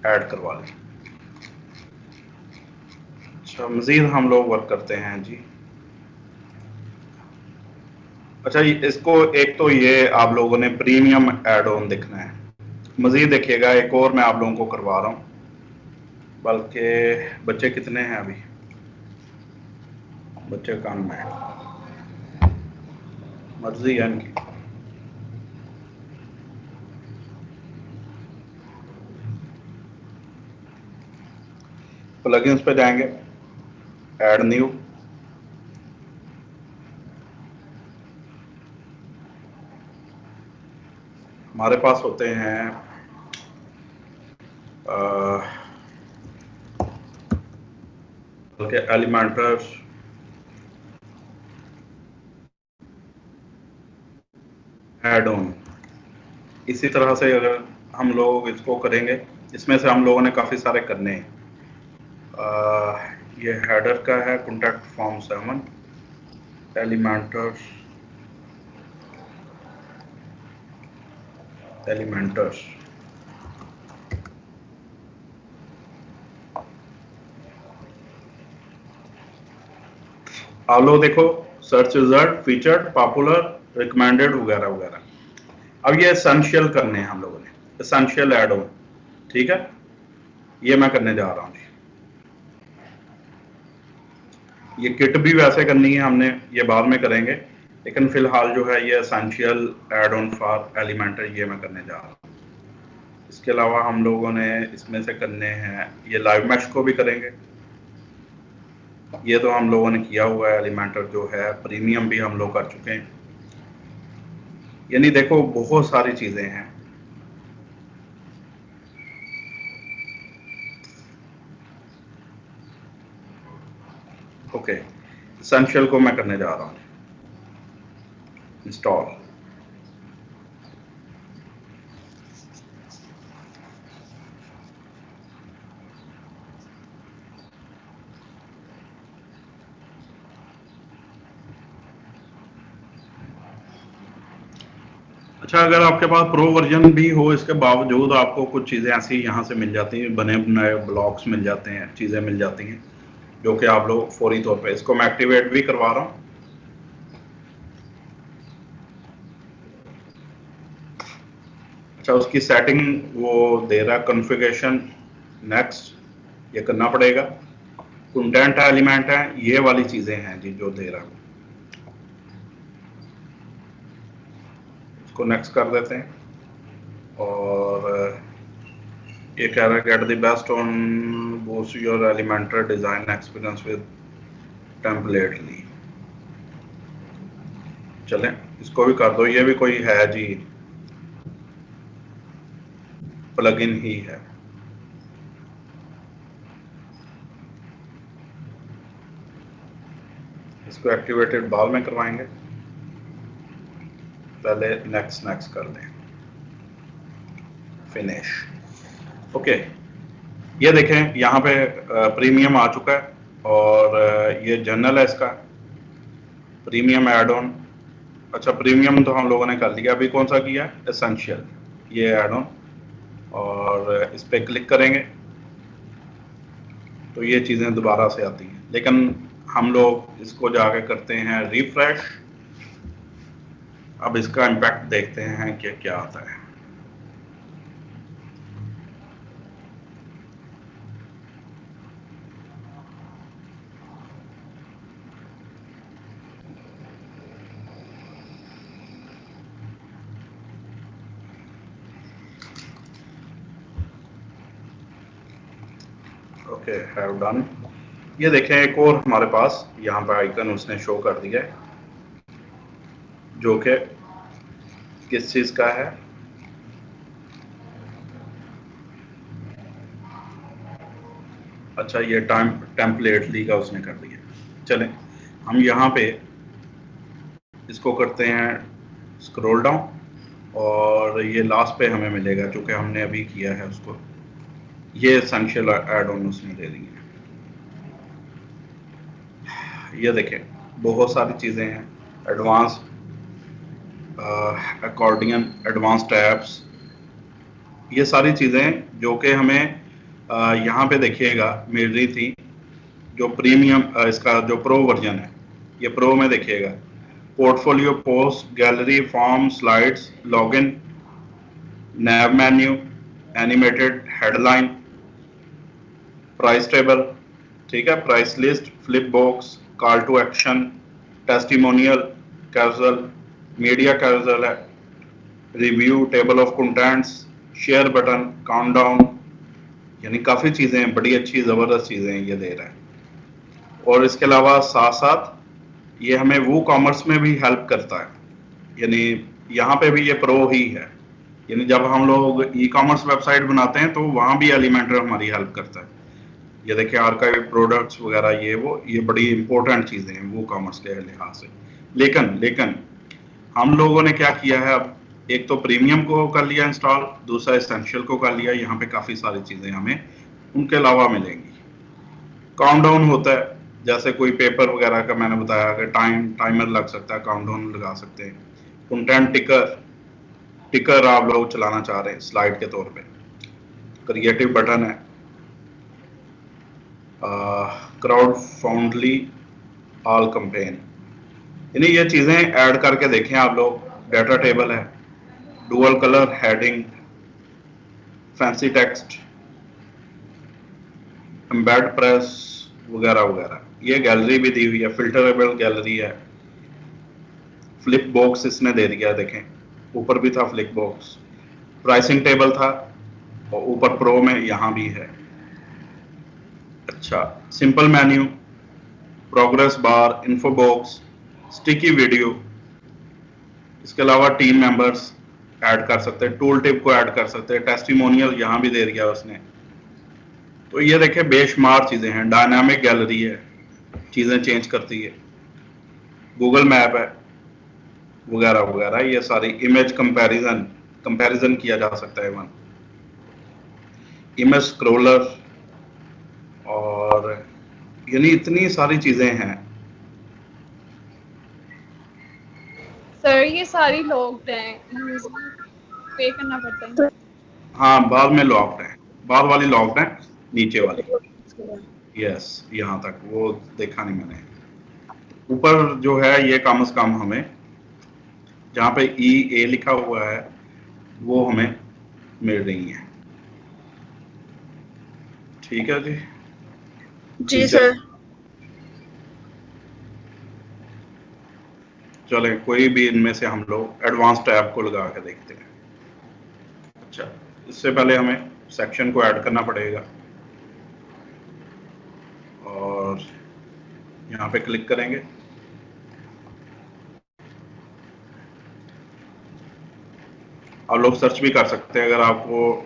ऐड करवा ली। अच्छा, मजीद हम लोग वर्क करते हैं जी। अच्छा, इसको एक तो ये आप लोगों ने प्रीमियम एड ऑन देखना है। मजीद देखिएगा, एक और मैं आप लोगों को करवा रहा हूँ, बल्कि बच्चे कितने हैं अभी? बच्चे कम है, मर्जी है इनकी। प्लगइन्स पे जाएंगे, ऐड न्यू, हमारे पास होते हैं बल्कि एलिमेंटर्स, ऐड ऑन। इसी तरह से अगर हम लोग इसको करेंगे, इसमें से हम लोगों ने काफ़ी सारे करने हैं। ये हेडर का है, कॉन्टैक्ट फॉर्म 7, एलिमेंटर्स। आप लोग देखो, search result, featured, popular, recommended वगैरह वगैरह। अब ये एसेंशियल करने हैं हम लोगों ने, एसेंशियल ऐड ऑन, ठीक है, ये मैं करने जा रहा हूँ जी। ये किट भी वैसे करनी है हमने, ये बाद में करेंगे, लेकिन फिलहाल जो है ये essential add on for Elementor, ये मैं करने जा रहा हूँ। इसके अलावा हम लोगों ने इसमें से करने हैं, ये लाइव मैश को भी करेंगे, ये तो हम लोगों ने किया हुआ है। एलिमेंटर जो है प्रीमियम भी हम लोग कर चुके हैं। यानी देखो बहुत सारी चीजें हैं। ओके, एसेंशियल को मैं करने जा रहा हूँ इंस्टॉल। अच्छा, अगर आपके पास प्रो वर्जन भी हो, इसके बावजूद आपको कुछ चीज़ें ऐसी यहाँ से मिल जाती हैं, बने बनाए ब्लॉक्स मिल जाते हैं, चीज़ें मिल जाती हैं, जो कि आप लोग फौरी तौर पे, इसको मैं एक्टिवेट भी करवा रहा हूँ। अच्छा, उसकी सेटिंग वो दे रहा है, कॉन्फ़िगरेशन, नेक्स्ट, ये करना पड़ेगा। कंटेंट एलिमेंट है, ये वाली चीज़ें हैं जी जो दे रहा है, इसको नेक्स्ट कर देते हैं। और ये कह रहा है get the best on boost your Elementor design experience with Templately. चलें, इसको भी कर दो, ये भी कोई है जी, प्लगइन ही है। इसको एक्टिवेटेड बाद में करवाएंगे, पहले नेक्स्ट कर दें, फिनिश। ओके, ये देखें यहाँ पे प्रीमियम आ चुका है, और ये जनरल है इसका, प्रीमियम ऐड ऑन। अच्छा, प्रीमियम तो हम लोगों ने कर लिया, अभी कौन सा किया, एसेंशियल, ये ऐड ऑन, और इस पर क्लिक करेंगे तो ये चीज़ें दोबारा से आती हैं, लेकिन हम लोग इसको जाके करते हैं रिफ्रेश। अब इसका इम्पैक्ट देखते हैं कि क्या आता है। Okay, have done. ये देखें, एक और हमारे पास यहाँ पर आइकन उसने शो कर दिया है, जो कि किस चीज़ का है, अच्छा ये टेम्पलेटली का उसने कर दिया। चलें, हम यहाँ पे इसको करते हैं स्क्रॉल डाउन, और ये लास्ट पे हमें मिलेगा, चूँकि हमने अभी किया है उसको, ये एसेंशियल ऐड ऑन उसने दे दी है। ये देखें, बहुत सारी चीज़ें हैं, एडवांस अकॉर्डियन, एडवांस टैब्स, ये सारी चीज़ें जो कि हमें यहाँ पे देखिएगा मिल रही थी। जो प्रीमियम इसका जो प्रो वर्जन है, ये प्रो में देखिएगा, portfolio, post, gallery, form, slides, login, nav menu, animated headline, price table, ठीक है, price list, flip box, call to action, testimonial, carousel, media carousel है, review, table of contents, share button, countdown, यानी काफ़ी चीज़ें हैं, बड़ी अच्छी ज़बरदस्त चीज़ें ये दे रहा है। और इसके अलावा साथ साथ ये हमें वो कॉमर्स में भी हेल्प करता है, यानी यहाँ पे भी ये प्रो ही है, यानी जब हम लोग ई कॉमर्स वेबसाइट बनाते हैं तो वहाँ भी एलिमेंटर हमारी हेल्प करता है। ये देखिए, आर्काइव, प्रोडक्ट्स वगैरह, ये बड़ी इंपॉर्टेंट चीज़ें हैं वो कॉमर्स के लिहाज से। लेकिन हम लोगों ने क्या किया है, अब एक तो प्रीमियम को कर लिया इंस्टॉल, दूसरा एसेंशियल को कर लिया। यहाँ पे काफ़ी सारी चीज़ें हमें उनके अलावा मिलेंगी। काउंटडाउन होता है, जैसे कोई पेपर वगैरह का मैंने बताया कि टाइमर लग सकता है, काउंटडाउन लगा सकते हैं। कंटेंट टिकर आप लोग चलाना चाह रहे हैं स्लाइड के तौर पे। क्रिएटिव बटन है, क्राउड फाउंडली ऑल कंपेन, यानी ये चीज़ें ऐड करके देखें आप लोग। डाटा टेबल है, dual colour heading, fancy text, embed press वगैरह वगैरह। ये गैलरी भी दी हुई है, फिल्टरेबल गैलरी है। फ्लिप बॉक्स इसने दे दिया, देखें ऊपर भी था फ्लिप बॉक्स। प्राइसिंग टेबल था और ऊपर प्रो में यहाँ भी है। अच्छा, simple menu, progress bar, info box, sticky video. इसके अलावा टीम मेंबर्स ऐड कर सकते हैं, टूल टिप को ऐड कर सकते हैं, टेस्टिमोनियल यहाँ भी दे दिया उसने। तो ये देखें बेशुमार चीज़ें हैं। डायनामिक गैलरी है, चीज़ें चेंज करती है। गूगल मैप है वगैरह वगैरह। ये सारी इमेज कंपैरिजन किया जा सकता है। वन इमेज स्क्रोलर, और यानी इतनी सारी चीज़ें हैं। सर ये सारी लॉक्ड हैं, पे करना पड़ता है। हाँ, बाद में लॉक्ड है, बाद वाली लॉक्ड है, नीचे वाली यस, यहाँ तक वो देखा नहीं मैंने। ऊपर जो है ये कम से कम हमें जहाँ पे EA लिखा हुआ है वो हमें मिल रही है। ठीक है जी। जी सर। चले कोई भी इनमें से हम लोग एडवांस टैब को लगा के देखते हैं। अच्छा, इससे पहले हमें सेक्शन को ऐड करना पड़ेगा और यहाँ पे क्लिक करेंगे। आप लोग सर्च भी कर सकते हैं अगर आपको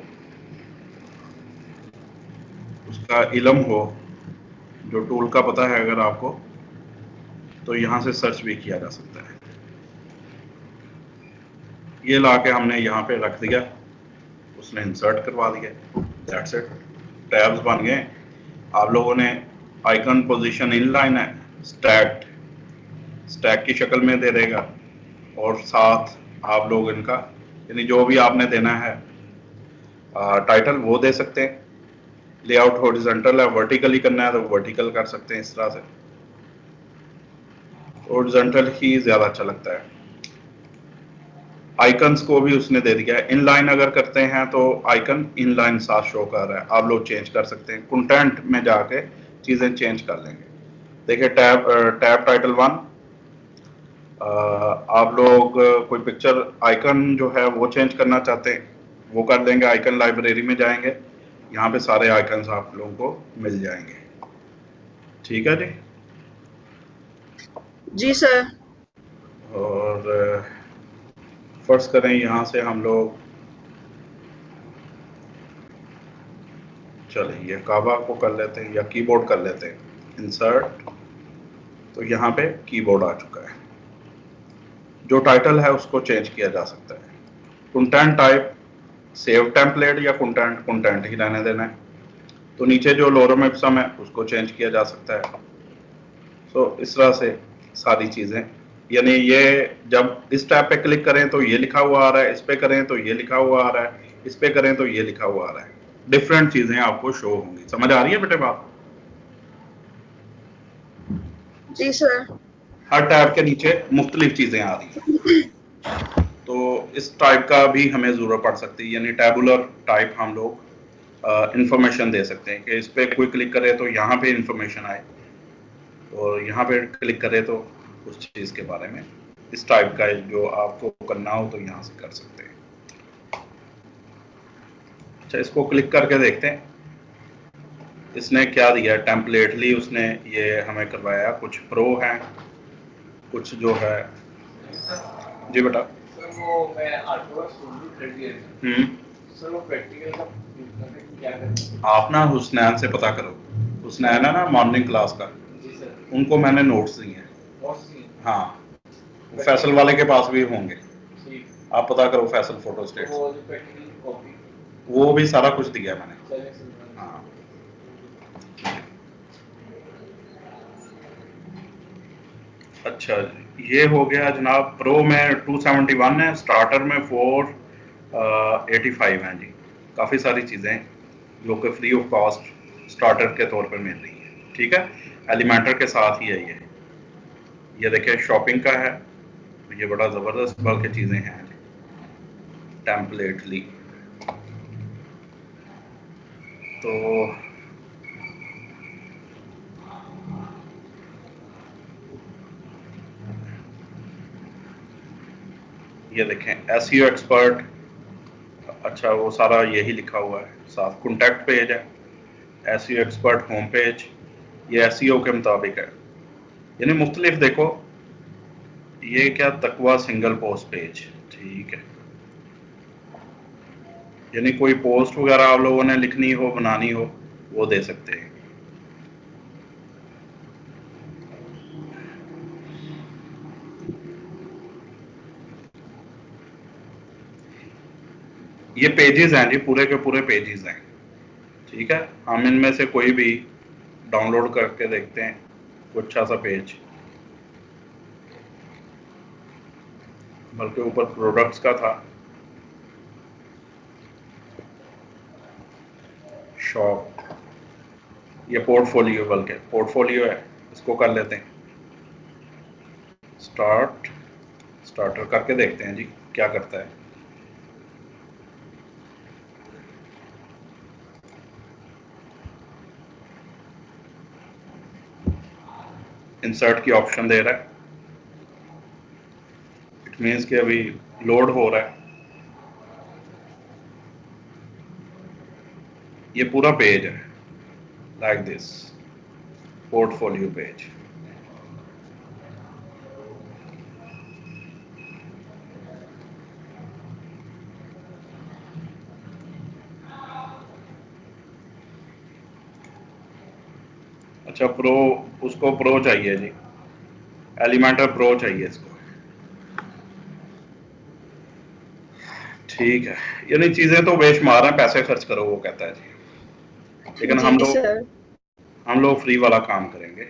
उसका इल्म हो, जो टूल का पता है अगर आपको, तो यहाँ से सर्च भी किया जा सकता है। ये लाके हमने यहाँ पे रख दिया, उसने इंसर्ट करवा दिया, दैट्स इट। टैब्स बन गए। आप लोगों ने आइकन पोजीशन इनलाइन है, स्टैक की शक्ल में दे देगा, और साथ आप लोग इनका यानी जो भी आपने देना है टाइटल वो दे सकते हैं। लेआउट हॉरिजॉन्टल है, वर्टिकली करना है तो वर्टिकल कर सकते हैं इस तरह से। हॉरिजॉन्टल ही ज़्यादा अच्छा लगता है। आइकन्स को भी उसने दे दिया है। इनलाइन अगर करते हैं तो आइकन इनलाइन साथ शो कर रहा है, आप लोग चेंज कर सकते हैं। कंटेंट में जाके चीज़ें चेंज कर लेंगे। देखिए टैब टाइटल 1, आप लोग कोई पिक्चर आइकन जो है वो चेंज करना चाहते हैं वो कर लेंगे। आइकन लाइब्रेरी में जाएंगे, यहाँ पे सारे आइकन्स आप लोगों को मिल जाएंगे। ठीक है जी। जी सर। और फर्ज करें यहाँ से हम लोग चलिए ये काबा को कर लेते हैं या कीबोर्ड कर लेते हैं। इंसर्ट, तो यहाँ पे कीबोर्ड आ चुका है। जो टाइटल है उसको चेंज किया जा सकता है। कंटेंट टाइप सेव टेम्पलेट या कंटेंट ही रहने देना है। तो नीचे जो लोरम इप्सम है उसको चेंज किया जा सकता है। तो इस तरह से सारी चीज़ें, यानी ये जब इस टैब पे क्लिक करें तो ये लिखा हुआ आ रहा है, इस पे करें तो ये लिखा हुआ आ रहा है, इस पे करें तो ये लिखा हुआ आ रहा है। डिफरेंट चीज़ें आपको शो होंगी। समझ आ रही है बेटे बात? जी सर। हर टैब के नीचे मुख्तलिफ चीज़ें आ रही हैं। तो इस टाइप का भी हमें ज़रूरत पड़ सकती है, यानी टैबुलर टाइप हम लोग इंफॉर्मेशन दे सकते हैं कि इस पर कोई क्लिक करे तो यहाँ पे इंफॉर्मेशन आए, और यहाँ पे क्लिक करे तो उस चीज़ के बारे में। इस टाइप का जो आपको करना हो तो यहाँ से कर सकते हैं। अच्छा, इसको क्लिक करके देखते हैं इसने क्या दिया। टेम्पलेटली उसने ये हमें करवाया। कुछ प्रो हैं, कुछ जो है। जी बेटा। सर वो मैं आर्टवर्क शुरू कर दिया। सर वो प्रैक्टिकल का क्या करना? आप ना हुसनैन से पता करो। हुसनैन है ना मॉर्निंग क्लास का। जी सर। उनको मैंने नोट्स दिए हैं। नोट्स दिए? हाँ, फैसल वाले के पास भी होंगे। ठीक। आप पता करो फैसल फोटो स्टेट, वो जो प्रैक्टिकल कॉपी वो भी सारा कुछ दिया मैंने। हाँ अच्छा, ये हो गया जनाब। प्रो में 271 है, स्टार्टर में 485 हैं जी। काफ़ी सारी चीज़ें जो कि फ्री ऑफ कॉस्ट स्टार्टर के तौर पर मिल रही है, ठीक है। एलिमेंटर के साथ ही है ये देखिए शॉपिंग का है, ये बड़ा ज़बरदस्त बल्कि चीज़ें हैं टेम्पलेटली। तो ये देखें एसईओ एक्सपर्ट, अच्छा वो सारा यही लिखा हुआ है साथ। कॉन्टैक्ट पेज है, एसईओ एक्सपर्ट होम पेज, ये एसईओ के मुताबिक है, यानी मुख्तलिफ। देखो ये क्या तकवा सिंगल पोस्ट पेज, ठीक है। यानी कोई पोस्ट वगैरह आप लोगों ने लिखनी हो, बनानी हो, वो दे सकते हैं। ये पेजेस हैं जी, पूरे के पूरे पेजेस हैं, ठीक है। हम इनमें से कोई भी डाउनलोड करके देखते हैं कोई अच्छा सा पेज, बल्कि ऊपर प्रोडक्ट्स का था, शॉप, ये पोर्टफोलियो, बल्कि पोर्टफोलियो है, इसको कर लेते हैं स्टार्टर करके देखते हैं जी क्या करता है। इंसर्ट की ऑप्शन दे रहा है, इट मीन्स कि अभी लोड हो रहा है। ये पूरा पेज है लाइक दिस, पोर्टफोलियो पेज। अच्छा प्रो, उसको प्रो चाहिए जी, एलिमेंटर प्रो चाहिए इसको, ठीक है। यानी चीजें तो बेशुमार हैं, पैसे खर्च करो वो कहता है जी, लेकिन जी सर। हम लोग फ्री वाला काम करेंगे।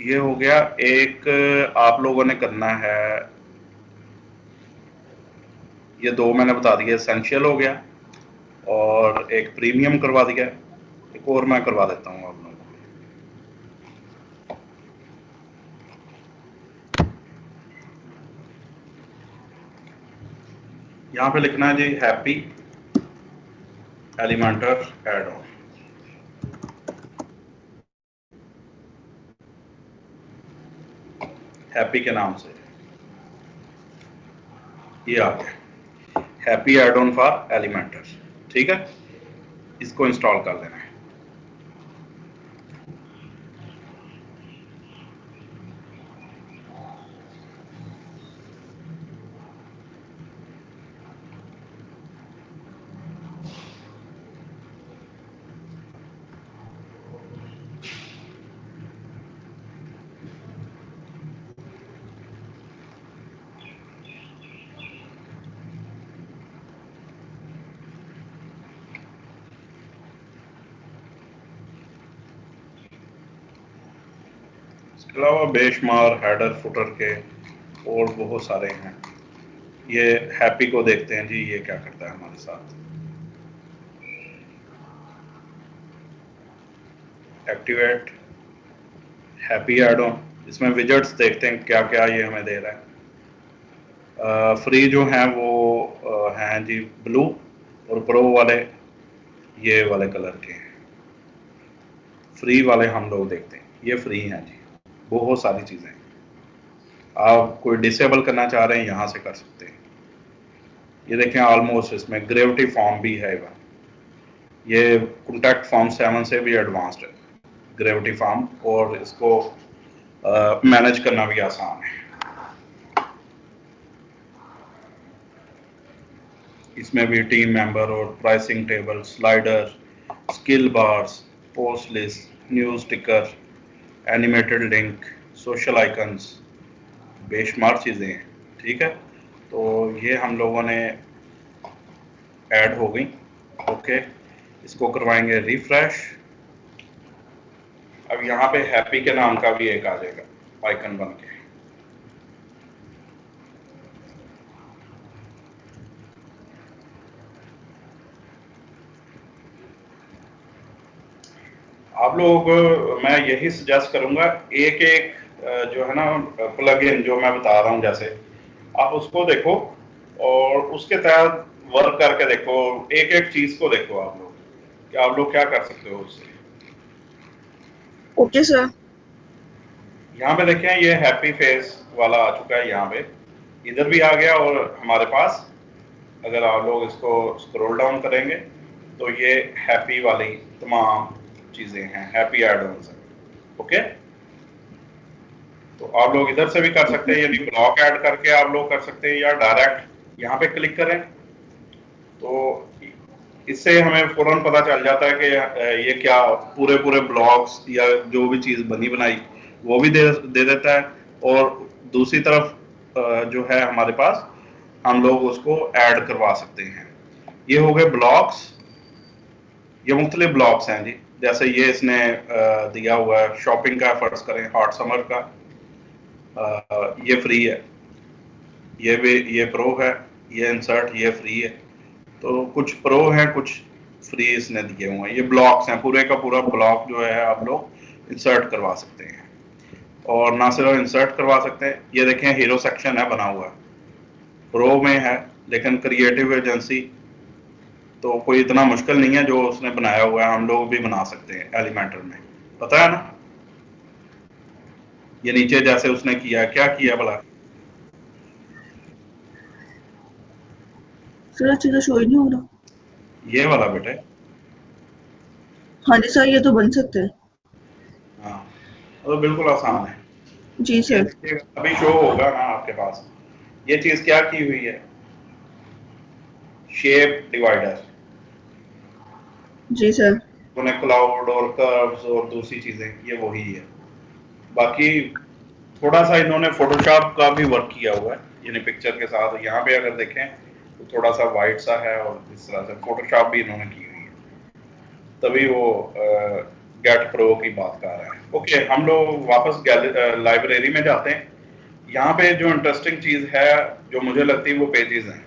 ये हो गया एक, आप लोगों ने करना है, ये दो मैंने बता दिया, एसेंशियल हो गया और एक प्रीमियम करवा दिया, एक और मैं करवा देता हूँ आप लोगों को। यहाँ पे लिखना है जी happy Elementor add on, happy के नाम से ये आ गया, happy add on for Elementor, ठीक है। इसको इंस्टॉल कर लेना है। इसके अलावा बेशुमार हेडर फुटर के और बहुत सारे हैं। ये हैप्पी को देखते हैं जी, ये क्या करता है हमारे साथ। एक्टिवेट हैप्पी एड ऑन, इसमें विजेट्स देखते हैं क्या क्या ये हमें दे रहा है। फ्री जो हैं वो हैं जी ब्लू, और प्रो वाले ये वाले कलर के हैं। फ्री वाले हम लोग देखते हैं, ये फ्री हैं जी, बहुत सारी चीज़ें। आप कोई डिसेबल करना चाह रहे हैं यहाँ से कर सकते हैं। ये देखें ऑलमोस्ट इसमें ग्रेविटी फॉर्म भी है, ये कॉन्टैक्ट फॉर्म 7 से भी एडवांस्ड है ग्रेविटी फॉर्म, और इसको मैनेज करना भी आसान है। इसमें भी टीम मेंबर और pricing table, slider, skill bars, post list, news टिकर, एनिमेटेड लिंक, सोशल आइकन्स, बेशुमार चीज़ें हैं, ठीक है। तो ये हम लोगों ने ऐड हो गई, ओके। इसको करवाएंगे रिफ्रेश। अब यहाँ पे हैप्पी के नाम का भी एक आ जाएगा आइकन बन के। आप लोग, मैं यही सजेस्ट करूंगा, एक एक जो है ना प्लग इन जो मैं बता रहा हूँ, जैसे आप उसको देखो और उसके तहत वर्क करके देखो, एक एक चीज को देखो आप लोग कि आप लोग क्या कर सकते हो उससे। Okay sir. यहाँ पे देखें, ये हैप्पी फेस वाला आ चुका है, यहाँ पे इधर भी आ गया। और हमारे पास अगर आप लोग इसको स्क्रॉल डाउन करेंगे तो ये हैप्पी वाली तमाम चीजें हैं, हैप्पी एड-ऑन्स हैं, ओके। तो आप लोग इधर से भी कर सकते हैं, यदि ब्लॉक ऐड करके आप लोग कर सकते हैं, या डायरेक्ट यहाँ पे क्लिक करें तो इससे हमें फौरन पता चल जाता है कि ये क्या पूरे पूरे ब्लॉक्स या जो भी चीज़ बनी बनाई वो भी दे देता है। और दूसरी तरफ जो है हमारे पास, हम लोग उसको ऐड करवा सकते हैं। ये हो गए ब्लॉक्स, ये मुख्तलिफ ब्लॉक्स हैं जी। जैसे ये इसने दिया हुआ है शॉपिंग का, फर्ज करें हॉट समर का, ये फ्री है, ये भी ये प्रो है, ये इंसर्ट ये फ्री है। तो कुछ प्रो हैं, कुछ फ्री इसने दिए हुए हैं। ये ब्लॉक्स हैं, पूरे का पूरा ब्लॉक जो है आप लोग इंसर्ट करवा सकते हैं। और ना सिर्फ इंसर्ट करवा सकते हैं, ये देखें हीरो सेक्शन है बना हुआ, प्रो में है, लेकिन क्रिएटिव एजेंसी तो कोई इतना मुश्किल नहीं है, जो उसने बनाया हुआ है हम लोग भी बना सकते हैं एलिमेंटर में, पता है ना। ये नीचे जैसे उसने किया, क्या किया भला? सर अच्छे से शो ही नहीं हो रहा। ये वाला बेटे, हाँ जी सर, ये तो बन सकते हैं। हाँ तो बिल्कुल आसान है जी सर। अभी शो होगा ना आपके पास। ये चीज क्या की हुई है, शेप डिवाइडर। जी सर। उन्हें क्लाउड और कर्व्स और दूसरी चीजें, ये वही है। बाकी थोड़ा सा इन्होंने फोटोशॉप का भी वर्क किया हुआ है, यानी पिक्चर के साथ। यहाँ पे अगर देखें तो थोड़ा सा वाइट सा है, और इस तरह से फोटोशॉप भी इन्होंने की हुई है, तभी वो गेट प्रो की बात कर रहे हैं। ओके, हम लोग वापस लाइब्रेरी में जाते हैं। यहाँ पे जो इंटरेस्टिंग चीज है जो मुझे लगती है वो पेजेस हैं।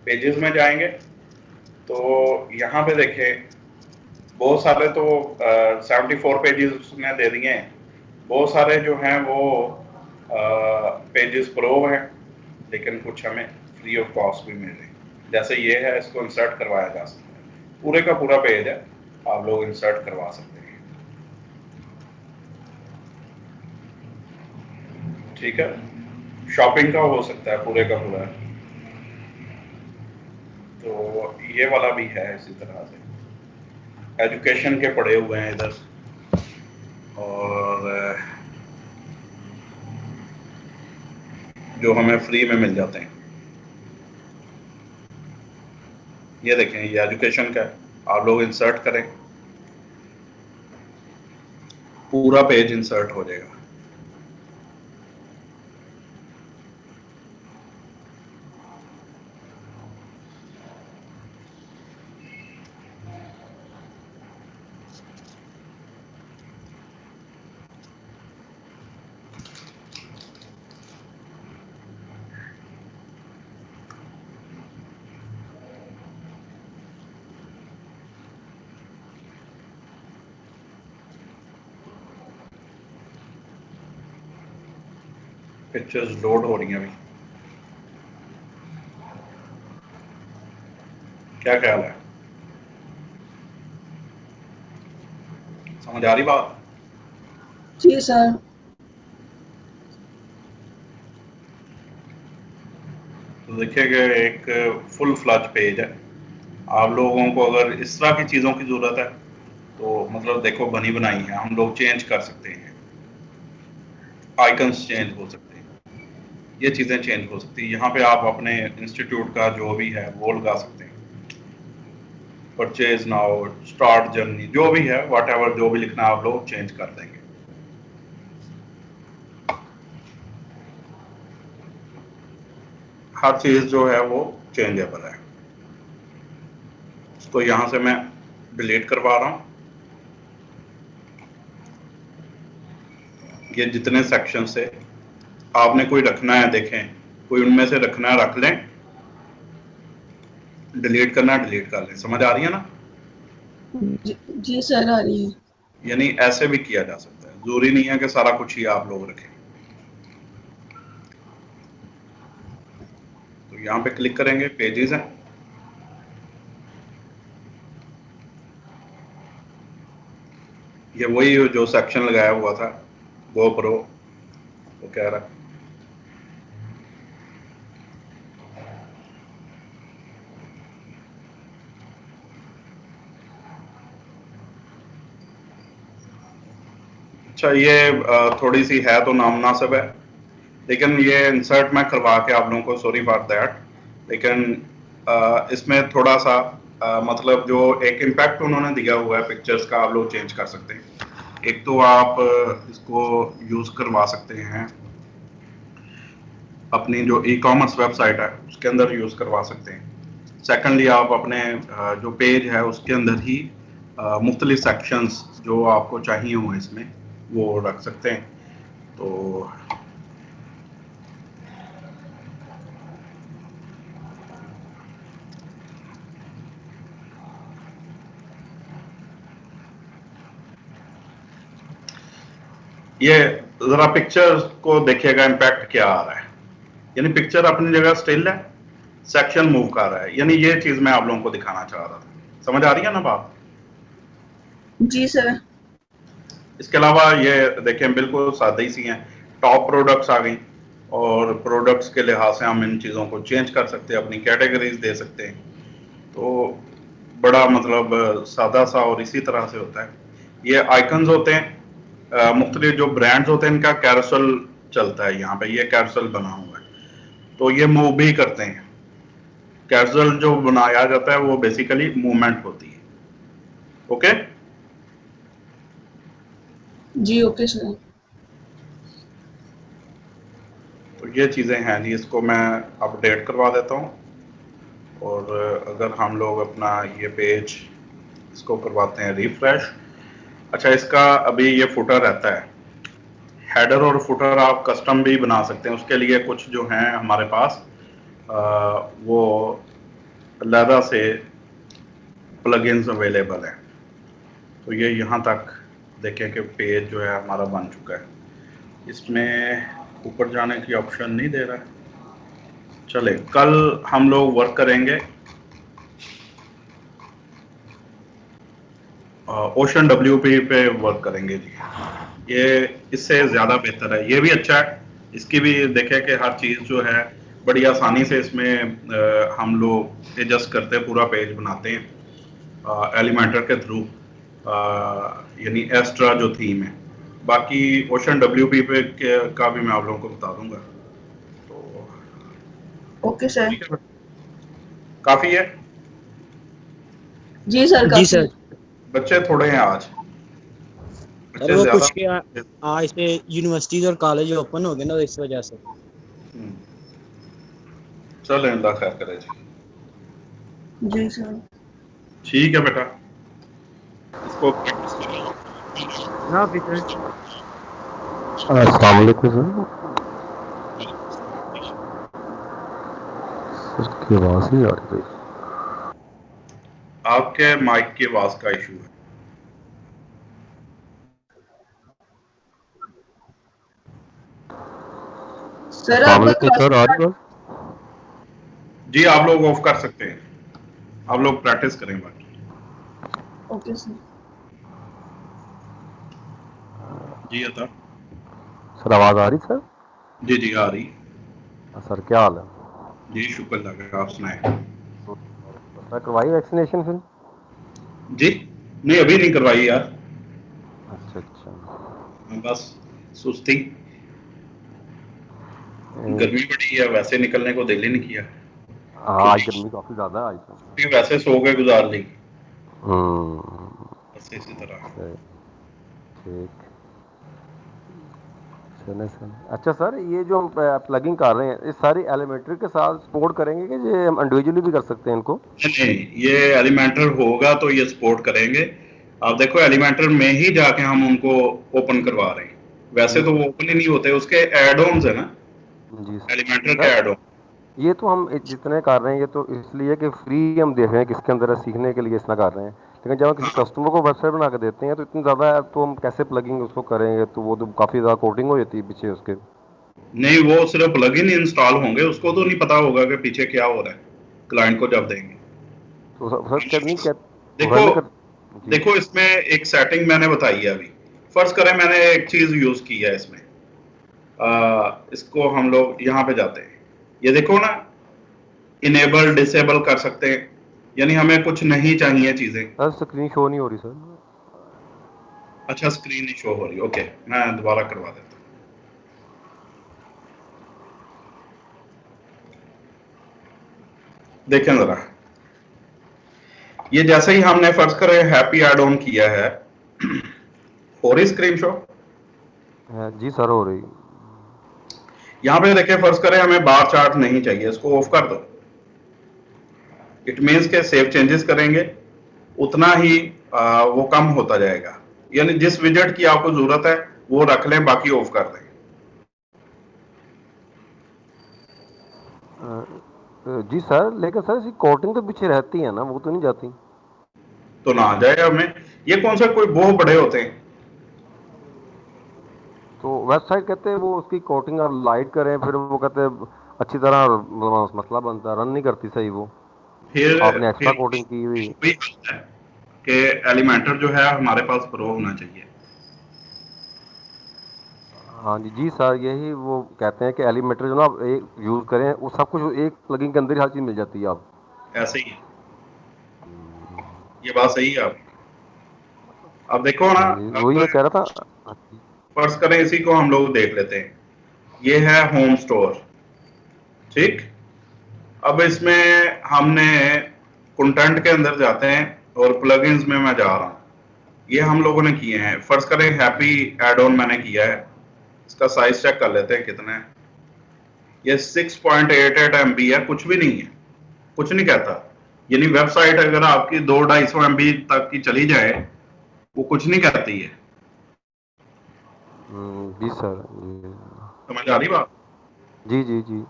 पेजेस में जाएंगे तो यहाँ पे देखें बहुत सारे तो 74 पेजेस उसने दे दिए हैं। बहुत सारे जो हैं वो पेजेस प्रो हैं, लेकिन कुछ हमें फ्री ऑफ कॉस्ट भी मिल रहे हैं। जैसे ये है, इसको इंसर्ट करवाया जा सकता है, पूरे का पूरा पेज है, आप लोग इंसर्ट करवा सकते हैं, ठीक है। शॉपिंग का हो सकता है पूरे का पूरा, तो ये वाला भी है इसी तरह से। एजुकेशन के पड़े हुए हैं इधर, और जो हमें फ्री में मिल जाते हैं। ये देखें, ये एजुकेशन का है, आप लोग इंसर्ट करें, पूरा पेज इंसर्ट हो जाएगा। पिक्चर्स लोड हो रही हैं अभी, क्या ख्याल है, समझ आ रही बात? जी सर। तो देखिएगा एक फुल फ्लैश पेज है। आप लोगों को अगर इस तरह की चीज़ों की ज़रूरत है तो मतलब देखो बनी बनाई है, हम लोग चेंज कर सकते हैं, आइकन्स चेंज हो सकते हैं, ये चीज़ें चेंज हो सकती है। यहाँ पे आप अपने इंस्टीट्यूट का जो भी है वो लगा सकते हैं, परचेज नाउ, स्टार्ट जर्नी, जो भी है वट एवर, जो भी लिखना आप लोग चेंज कर देंगे। हर चीज़ जो है वो चेंजेबल है। तो यहाँ से मैं डिलीट करवा रहा हूँ। ये जितने सेक्शन से आपने कोई रखना है, देखें कोई उनमें से रखना है रख लें, डिलीट करना है डिलीट कर लें। समझ आ रही है ना? जी सर आ रही है। यानी ऐसे भी किया जा सकता है, जरूरी नहीं है कि सारा कुछ ही आप लोग रखें। तो यहाँ पे क्लिक करेंगे, पेजेस हैं, ये वही जो सेक्शन लगाया हुआ था GoPro वो कह रहा है। अच्छा, ये थोड़ी सी है तो नामुनासिब है, लेकिन ये इंसर्ट मैं करवा के आप लोगों को, सॉरी फॉर दैट, लेकिन इसमें थोड़ा सा मतलब जो एक इम्पैक्ट उन्होंने दिया हुआ है पिक्चर्स का, आप लोग चेंज कर सकते हैं। एक तो आप इसको यूज़ करवा सकते हैं अपनी जो ई-कॉमर्स वेबसाइट है उसके अंदर यूज़ करवा सकते हैं। सेकेंडली आप अपने जो पेज है उसके अंदर ही मुख्तलिफ सेक्शंस जो आपको चाहिए हो इसमें वो रख सकते हैं। तो ये जरा पिक्चर को देखिएगा इम्पैक्ट क्या आ रहा है, यानी पिक्चर अपनी जगह स्टिल है, सेक्शन मूव कर रहा है, यानी ये चीज मैं आप लोगों को दिखाना चाह रहा था। समझ आ रही है ना बात? जी सर। इसके अलावा ये देखें बिल्कुल सादी सी हैं, टॉप प्रोडक्ट्स आ गई और प्रोडक्ट्स के लिहाज से हम इन चीज़ों को चेंज कर सकते हैं, अपनी कैटेगरीज दे सकते हैं। तो बड़ा मतलब सादा सा और इसी तरह से होता है। ये आइकन्स होते हैं, मुख्तलिफ जो ब्रांड्स होते हैं इनका कैरोसल चलता है, यहाँ पे ये कैरोसल बना हुआ है तो ये मूव भी करते हैं। कैरोसल जो बनाया जाता है वो बेसिकली मूवमेंट होती है। ओके जी ओके सर। तो ये चीज़ें हैं जी, इसको मैं अपडेट करवा देता हूँ। और अगर हम लोग अपना ये पेज इसको करवाते हैं रिफ्रेश। अच्छा, इसका अभी ये फुटर रहता है, हेडर और फुटर आप कस्टम भी बना सकते हैं। उसके लिए कुछ जो हैं हमारे पास वो अलहदा से प्लगइन्स अवेलेबल हैं। तो ये यहाँ तक देखें कि पेज जो है हमारा बन चुका है। इसमें ऊपर जाने की ऑप्शन नहीं दे रहा है। चले, कल हम लोग वर्क करेंगे ओशन WP पे वर्क करेंगे जी। ये इससे ज़्यादा बेहतर है, ये भी अच्छा है, इसकी भी देखें कि हर चीज़ जो है बड़ी आसानी से इसमें हम लोग एडजस्ट करते पूरा पेज बनाते हैं एलिमेंटर के थ्रू, यानी एक्स्ट्रा जो थीम है। बाकी ओशन WP पे का भी मैं आप लोगों को बता दूंगा। तो ओके सर। काफ़ी है जी सर। जी सर। बच्चे थोड़े हैं आज, सर बच्चे वो ज़्यादा। कुछ के आज से यूनिवर्सिटीज और कॉलेज ओपन हो गए ना, इस वजह से। चलो अल्लाह खैर करे जी। जी सर। ठीक है बेटा, इसको ना फिर अस्सलाम वालेकुम सर। सर की आवाज़ नहीं आ रही। आपके माइक की आवाज का इशू है। सर अस्सलाम आपका वालेकुम सर, आ रही बात? जी आप लोग ऑफ कर सकते हैं, आप लोग प्रैक्टिस करें बाकी। Okay sir. जी अता। सर आवाज़ आ रही सर? जी जी आ रही। सर क्या हाल है? जी शुक्र लगा, आप सुनाए। सर करवाई वैक्सीनेशन फिर? जी नहीं, अभी नहीं करवाई यार। अच्छा अच्छा। बस सुस्ती, गर्मी बड़ी है, वैसे निकलने को दिल ही नहीं किया। हाँ आज गर्मी काफ़ी ज़्यादा है आज तो। वैसे सो के गुजार ली बस इसी तरह। ठीक। नहीं सर। अच्छा सर, ये जो हम प्लगिंग कर रहे हैं इस सारी एलिमेंट्री के साथ सपोर्ट करेंगे कि ये हम इंडिविजुअली भी कर सकते हैं इनको? नहीं, ये एलिमेंटर होगा तो ये सपोर्ट करेंगे। आप देखो एलिमेंटर में ही जाके हम उनको ओपन करवा रहे हैं, वैसे तो वो ओपन ही नहीं होते, उसके एड ऑन्स है ना जी सर। एलिमेंटर के एड ऑन। ये तो हम जितने कर रहे हैं ये तो इसलिए कि फ्री हम देख रहे हैं किसके अंदर है, सीखने के लिए इतना कर रहे हैं, लेकिन जब हम किसी कस्टमर को वेबसाइट बना के देते हैं तो इतनी ज़्यादा है तो हम कैसे प्लगिंग उसको करेंगे, तो वो तो काफ़ी ज़्यादा कोडिंग हो जाती है पीछे उसके। नहीं, वो सिर्फ प्लगइन इंस्टॉल होंगे, उसको तो नहीं पता होगा कि पीछे क्या हो रहा है क्लाइंट को जब देंगे। तो सर करनी क्या देखो देखो इसमें एक सेटिंग मैंने बताई है अभी। फर्ज करें मैंने एक चीज यूज की है इसमें, इसको हम लोग यहाँ पे जाते हैं, ये देखो ना इनेबल डिसेबल कर सकते हैं, यानी हमें कुछ नहीं चाहिए चीजें। सर स्क्रीन शो नहीं हो रही सर। अच्छा स्क्रीन नहीं शो हो रही, ओके मैं दोबारा करवा देता हूँ। देखें जरा, ये जैसे ही हमने फर्ज करें हैप्पी ऐड ऑन किया है, हो रही स्क्रीन शो? जी सर हो रही। यहाँ पे देखिए फर्ज करें हमें बार चार्ट नहीं चाहिए, इसको ऑफ कर दो। इट मीन्स के सेव चेंजेस करेंगे उतना ही वो कम होता जाएगा, यानी जिस विजेट की आपको जरूरत है वो रख लें, बाकी ऑफ कर दें। जी सर, लेकिन सर इसकी कोटिंग तो पीछे रहती है ना, वो तो नहीं जाती? तो ना आ जाए हमें, ये कौन सा कोई बहुत बड़े होते हैं। तो वेबसाइट कहते हैं वो उसकी कोटिंग आप लाइट करें, फिर वो कहते हैं अच्छी तरह मसला बनता है, रन नहीं करती सही वो, फिर आपने एक्स्ट्रा कोटिंग की हुई है कि एलिमेंटर जो है हमारे पास प्रो होना चाहिए। हाँ जी जी सर, यही वो कहते हैं कि एलिमेंटर जो ना आप एक यूज करें वो सब कुछ एक प्लगइन के अंदर ही हर चीज मिल जाती है। आप ऐसे ही है, ये बात सही है आप। अब देखो ना, वही मैं कह रहा था। फर्ज करें इसी को हम लोग देख लेते हैं, ये है होम स्टोर, ठीक। अब इसमें हमने कंटेंट के अंदर जाते हैं और प्लगइन्स में मैं जा रहा हूं, ये हम लोगों ने किए हैं। फर्ज करें हैप्पी एड ऑन मैंने किया है, इसका साइज चेक कर लेते हैं कितना है। ये 6.88 MB है, कुछ भी नहीं है, कुछ नहीं कहता, यानी वेबसाइट अगर आपकी 200-250 MB तक की चली जाए वो कुछ नहीं कहती है। जी सर, समझ आ रही बात? जी जी जी।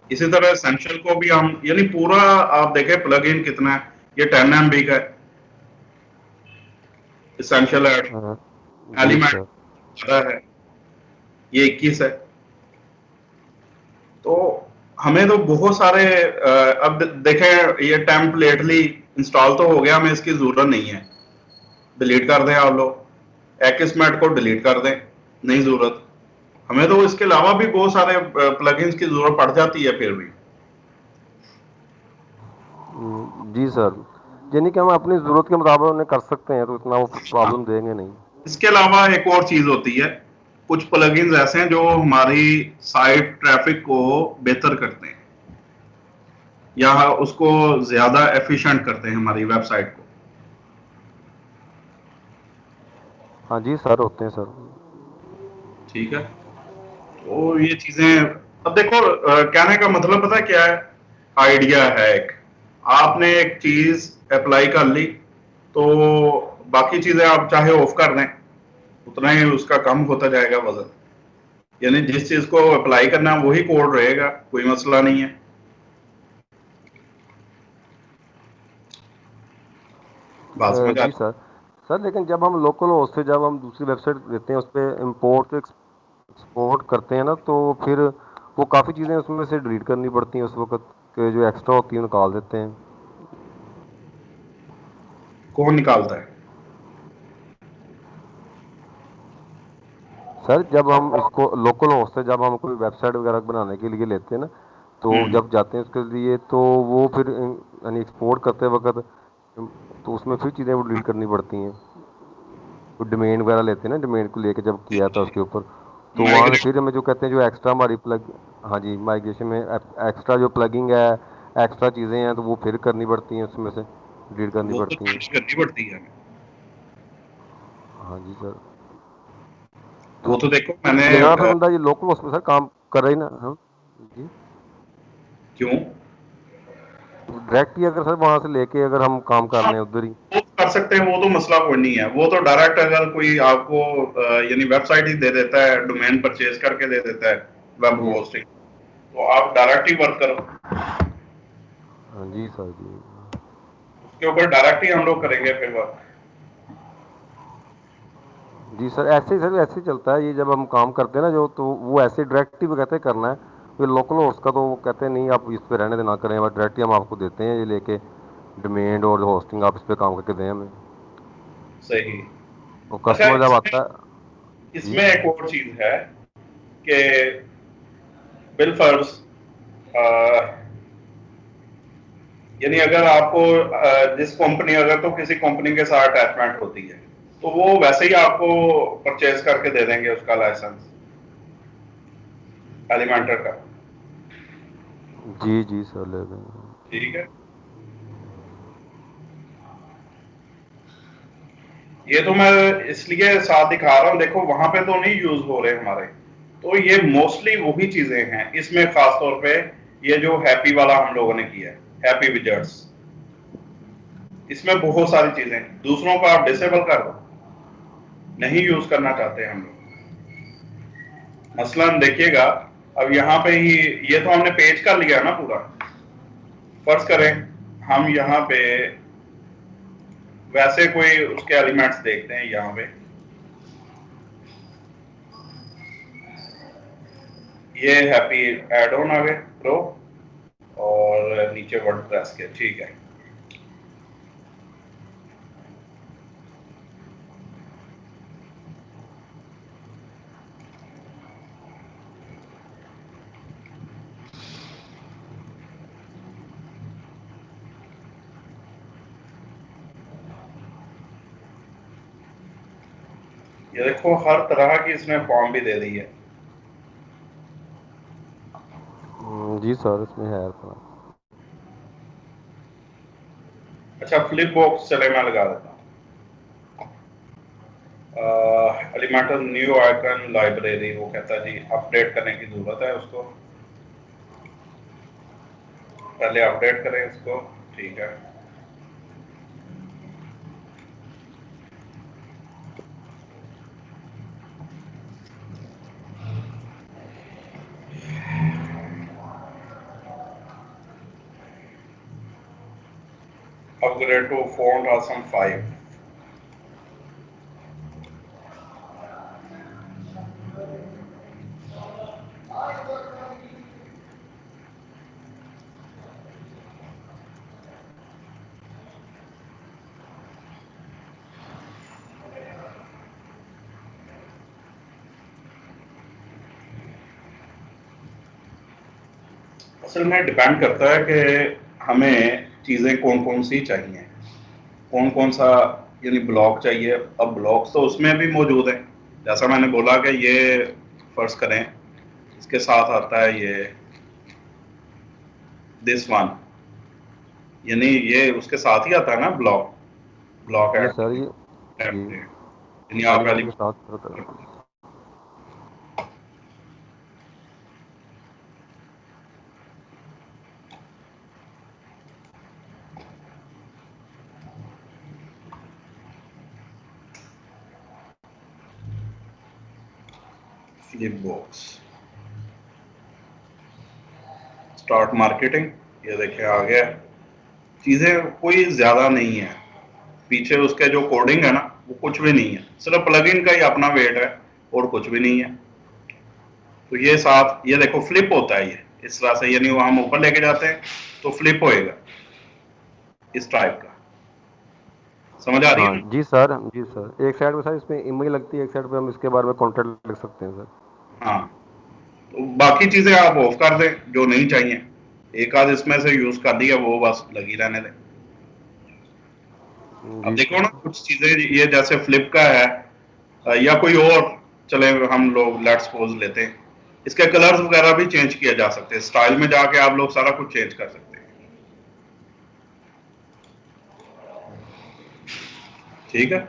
इसी तरह एसेंशियल को भी हम, यानी पूरा आप देखें प्लगइन कितना है, ये 10 MB का है एसेंशियल ऐड, एलिमेंट है ये 21 है। तो हमें तो बहुत सारे अब देखें ये टेम्पलेटली इंस्टॉल तो हो गया, हमें इसकी जरूरत नहीं है, डिलीट कर दें आप लोग, एक्समैट को डिलीट कर दें, नहीं जरूरत हमें। तो इसके अलावा भी बहुत सारे प्लगइन्स की जरूरत पड़ जाती है फिर भी। जी सर, यानी कि हम अपनी जरूरत के मुताबिक उन्हें कर सकते हैं, तो इतना वो प्रॉब्लम देंगे नहीं। इसके अलावा एक और चीज होती है, कुछ प्लगइन्स ऐसे हैं जो हमारी साइट ट्रैफिक को बेहतर करते हैं या उसको ज्यादा एफिशिएंट करते हैं हमारी वेबसाइट को। हाँ जी सर, होते हैं सर। ठीक है, तो ये चीजें अब देखो, कहने का मतलब पता है क्या है, आइडिया है एक, आपने एक चीज अप्लाई कर ली तो बाकी चीजें आप चाहे ऑफ कर दें, उतना ही उसका कम होता जाएगा वजन, यानी जिस चीज को अप्लाई करना है वही कोड रहेगा, कोई मसला नहीं है। बात समझ आ जी सर। सर लेकिन जब हम लोकल होस्ट से जब हम दूसरी वेबसाइट देते हैं उस पर इम्पोर्ट एक्सपोर्ट करते हैं ना, तो फिर वो काफ़ी चीज़ें उसमें से डिलीट करनी पड़ती हैं उस वक्त के, जो एक्स्ट्रा होती है निकाल देते हैं। कौन निकालता है? सर जब हम इसको लोकल होस्ट से जब हम कोई वेबसाइट वगैरह बनाने के लिए लेते हैं ना, तो जब जाते हैं उसके लिए तो वो फिर यानी एक्सपोर्ट करते वक्त तो उसमें फिर चीज़ें वो डिलीट करनी पड़ती हैं। तो डोमेन वगैरह लेते हैं ना, डोमेन को लेके जब किया था उसके ऊपर, तो वहाँ फिर हमें जो कहते हैं जो एक्स्ट्रा हमारी हाँ जी, माइग्रेशन में एक्स्ट्रा जो प्लगिंग है, एक्स्ट्रा चीज़ें हैं, तो वो फिर करनी पड़ती हैं, उसमें से डिलीट करनी पड़ती हैं। करनी पड़ती है। हाँ जी सर। वो तो देखो मैंने यहाँ पे बंदा ये लोकल होस्ट में सर काम कर रही ना हम जी क्यों डायरेक्ट ही अगर सर वहां से लेके अगर हम काम कर रहे हैं उधर ही वो कर सकते हैं, वो तो मसला कोई नहीं है। वो तो डायरेक्ट अगर कोई आपको यानी वेबसाइट ही दे देता है, डोमेन परचेज करके दे देता है वेब जी होस्टिंग, तो आप डायरेक्ट ही वर्क करो, हाँ जी सर जी उसके ऊपर डायरेक्ट ही हम लोग करेंगे फिर वर्क। जी सर ऐसे ही चलता है ये जब हम काम करते हैं ना जो तो वो ऐसे डायरेक्ट ही वो कहते हैं करना है फिर लोकल होस्ट का तो वो कहते हैं नहीं आप इस पे रहने देना करें बट डायरेक्ट ही हम आपको देते हैं ये लेके डोमेन और होस्टिंग आप इस पे काम करके दें हमें सही। और अच्छा, कस्टमर जब आता है जी इसमें एक और चीज है कि बिल फर्ज यानी अगर आपको जिस कंपनी, अगर तो किसी कंपनी के साथ अटैचमेंट होती है तो वो वैसे ही आपको परचेज करके दे देंगे उसका लाइसेंस एलिमेंटर का। जी सर ले लेंगे ठीक है, ये तो मैं इसलिए साथ दिखा रहा हूँ, देखो वहां पे तो नहीं यूज हो रहे हमारे, तो ये मोस्टली वही चीजें हैं। इसमें खास तौर पे ये जो हैप्पी वाला हम लोगों ने किया है, हैप्पी विजर्ट्स, इसमें बहुत सारी चीजें, दूसरों को आप डिसेबल कर दो, नहीं यूज करना चाहते हम लोग। मसलन देखिएगा, अब यहाँ पे ही ये तो हमने पेज कर लिया ना पूरा। फर्ज करें हम यहाँ पे वैसे कोई उसके एलिमेंट्स देखते हैं, यहाँ पे ये हैप्पी एड ऑन आ गए प्रो और नीचे वर्डप्रेस के, ठीक है। ये देखो हर तरह की इसने फॉर्म भी दे दी है। जी सर इसमें है सर अच्छा, फ्लिप बॉक्स चले मैं लगा देता हूँ। एलिमेंटल न्यू आइकन लाइब्रेरी, वो कहता है जी अपडेट करने की जरूरत है उसको, पहले अपडेट करें इसको, ठीक है। Upgrade to font awesome 5। असल में डिपेंड करता है कि हमें चीज़ें कौन कौन सी चाहिए, कौन कौन सा यानी ब्लॉक चाहिए। अब ब्लॉक्स तो उसमें भी मौजूद हैं, जैसा मैंने बोला कि ये फर्ज करें इसके साथ आता है ये दिस वन, यानी ये उसके साथ ही आता है ना ब्लॉक, ब्लॉक ये ऐड सर ये जी यानी आप एलिमेंट के साथ होता है फ्लिप बॉक्स स्टार्ट मार्केटिंग, ये देखिए आ गया। चीज़ें कोई ज़्यादा नहीं है, पीछे उसके जो कोडिंग है ना वो कुछ भी नहीं है, सिर्फ प्लगइन का ही अपना वेट है और कुछ भी नहीं है। तो ये साथ ये देखो फ्लिप होता है, ये इस तरह से, यानी वो हम ऊपर लेके जाते हैं तो फ्लिप होएगा इस टाइप का। समझ आ रही है हाँ ना? जी सर एक साइड पे सर इसमें इमेज लगती है एक साइड पे हम इसके बारे में कॉन्टेंट लिख सकते हैं सर हाँ, तो बाकी चीजें आप ऑफ कर दें जो नहीं चाहिए, एक आध इसमें से यूज कर दिया वो बस लगी रहने दें। अब जी देखो ना सर कुछ चीजें ये जैसे फ्लिप का है या कोई और, चले हम लोग लेट्स सपोज लेते हैं, इसके कलर्स वगैरह भी चेंज किया जा सकते हैं, स्टाइल में जाके आप लोग सारा कुछ चेंज कर सकते हैं। ठीक है,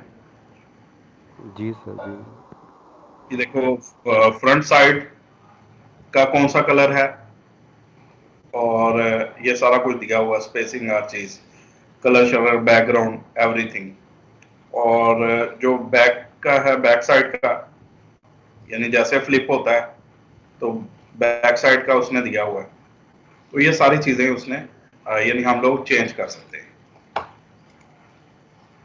जी सर जी ये देखो फ्रंट साइड का कौन सा कलर है, और ये सारा कुछ दिया हुआ, स्पेसिंग हर चीज, कलर शलर बैकग्राउंड एवरीथिंग। और जो बैक का है, बैक साइड का, यानी जैसे फ्लिप होता है तो बैक साइड का उसने दिया हुआ है। तो ये सारी चीजें उसने यानी हम लोग चेंज कर सकते हैं।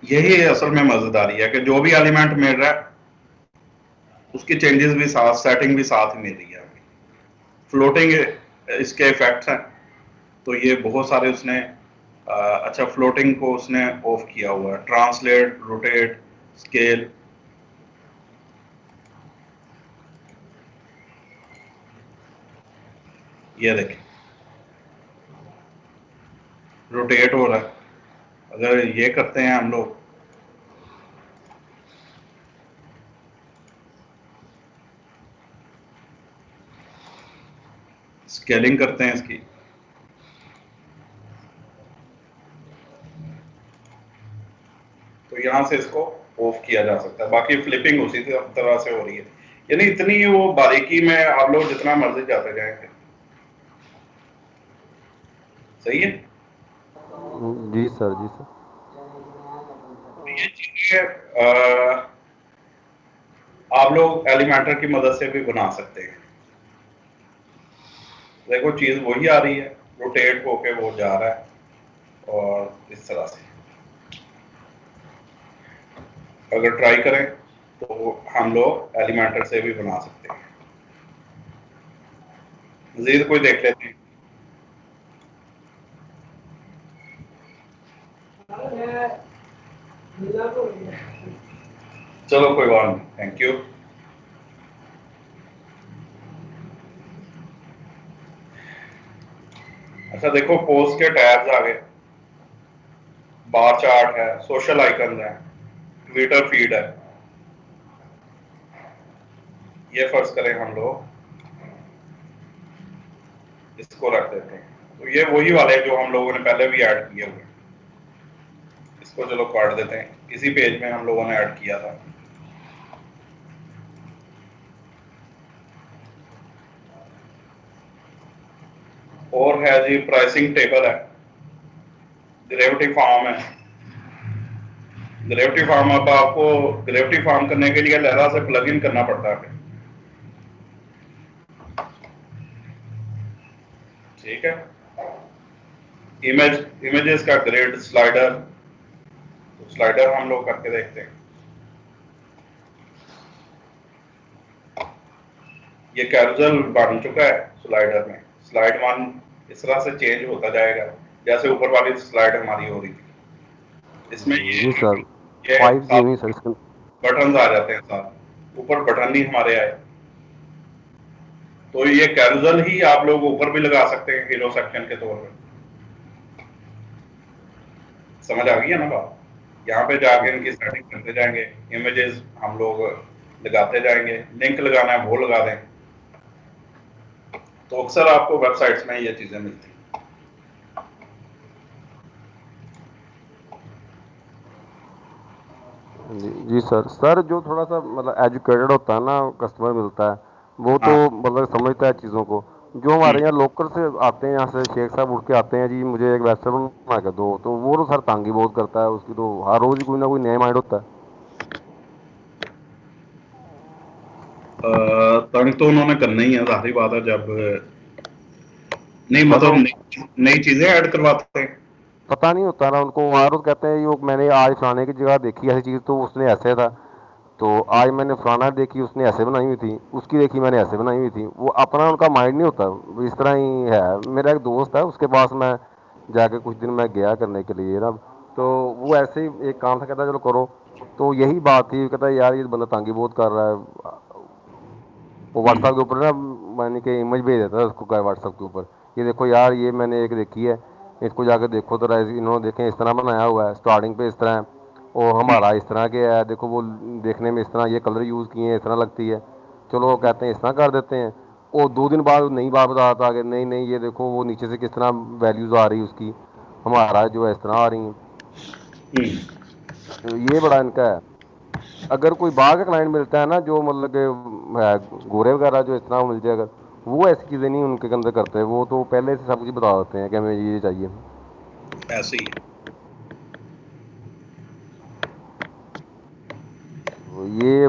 यही असल में मजेदारी है कि जो भी एलिमेंट मिल रहा है उसकी चेंजेस भी साथ, सेटिंग भी साथ ही मिल रही है। फ्लोटिंग इसके इफेक्ट्स हैं, तो ये बहुत सारे उसने अच्छा फ्लोटिंग को उसने ऑफ किया हुआ है, ट्रांसलेट, रोटेट, स्केल। ये देखें रोटेट हो रहा है। अगर ये करते हैं हम लोग, स्केलिंग करते हैं इसकी, तो यहां से इसको ऑफ किया जा सकता है। बाकी फ्लिपिंग उसी तरह से हो रही है, यानी इतनी वो बारीकी में आप लोग जितना मर्जी जाते जाएंगे। सही है जी सर, जी सर। ये चीजें आप लोग एलिमेंटर की मदद से भी बना सकते हैं। देखो चीज वही आ रही है, रोटेट होके वो जा रहा है, और इस तरह से अगर ट्राई करें तो हम लोग एलिमेंटर से भी बना सकते हैं। मजीद कोई देख लेते हैं। चलो कोई बात नहीं, थैंक यू। अच्छा देखो पोस्ट के टैब्स आ गए, बार चार्ट है, सोशल आइकन है, ट्विटर फीड है। ये फर्ज करें हम लोग इसको रख देते हैं, तो ये वही वाले जो हम लोगों ने पहले भी ऐड किए हुए। इसको चलो काट देते हैं, इसी पेज में हम लोगों ने ऐड किया था। और है जी प्राइसिंग टेबल है, डेरिवेटिव फार्म है। डेरिवेटिव फार्म, अब आपको डेरिवेटिव फार्म करने के लिए लहरा से प्लग इन करना पड़ता है। ठीक है, इमेजेस का ग्रिड, स्लाइडर, तो स्लाइडर हम लोग करके देखते हैं। ये कैरोसेल बन चुका है स्लाइडर में। स्लाइड 1 इस तरह से चेंज होता जाएगा जैसे ऊपर वाली स्लाइड हमारी हो रही थी। इसमें जी सर, ये 5G नहीं सर, इसका बटन आ जाते हैं साथ, ऊपर बटन नहीं हमारे आए। तो ये कैरोसेल ही आप लोग ऊपर भी लगा सकते हैं हीरो सेक्शन के तौर पर। समझ आ गई है ना बात? यहाँ पे जाके इनकी सेटिंग करते जाएंगे, इमेजेस हम लोग लगाते जाएंगे, लिंक लगाना है वो लगा दें। तो अक्सर आपको वेबसाइट्स में ये चीजें मिलती हैं। जी सर। सर जो थोड़ा सा मतलब एजुकेटेड होता है ना कस्टमर मिलता है, वो तो हाँ मतलब समझता है चीज़ों को। जो हमारे यहाँ लोकल से आते हैं, यहाँ से शेख साहब उठ के आते हैं, जी मुझे एक वेबसाइट बना के दो, तो वो तो सर तंग ही बहुत करता है। उसकी तो हर रोज ही कोई ना कोई नया माइंड होता है। तंग तो उन्होंने करना ही है, जाहिर बात है। जब नहीं सर मतलब वो नई चीजें ऐड करवाते हैं। पता नहीं होता ना उनको, हर रोज कहते हैं ये मैंने आज फलाने की जगह देखी ऐसी चीज़, तो उसने ऐसे था, तो आज मैंने फलाना देखी उसने ऐसे बनाई हुई थी, उसकी देखी मैंने ऐसे बनाई हुई थी। वो अपना उनका माइंड नहीं होता, वो इस तरह ही है। मेरा एक दोस्त है, उसके पास मैं जाके कुछ दिन मैं गया करने के लिए ना, तो वो ऐसे ही एक काम था, कहता चलो करो। तो यही बात थी, कहता यार ये बंदा तंगी बहुत कर रहा है। वो व्हाट्सएप के ऊपर ना मैंने कि इमेज भेज देता है उसको, व्हाट्सएप के ऊपर, ये देखो यार ये मैंने एक देखी है, इसको जाके देखो तो इन्होंने देखें इस तरह बनाया हुआ है, स्टार्टिंग पे इस तरह है, और हमारा इस तरह के है, देखो वो देखने में इस तरह ये कलर यूज़ किए हैं, इस तरह लगती है, चलो वो कहते हैं इस तरह कर देते हैं। और 2 दिन बाद नई बात बताता कि नहीं नहीं ये देखो वो नीचे से किस तरह वैल्यूज़ आ रही है उसकी, हमारा जो है इस तरह आ रही हैं। तो ये बड़ा इनका है। अगर कोई बाहर का क्लाइंट मिलता है ना जो मतलब कि गोरे वगैरह जो इस तरह मिल जाए अगर, वो ऐसी चीज़ें नहीं उनके अंदर करते, वो तो पहले से सब कुछ बता देते हैं कि हमें ये चाहिए। ऐसे ही है। तो ये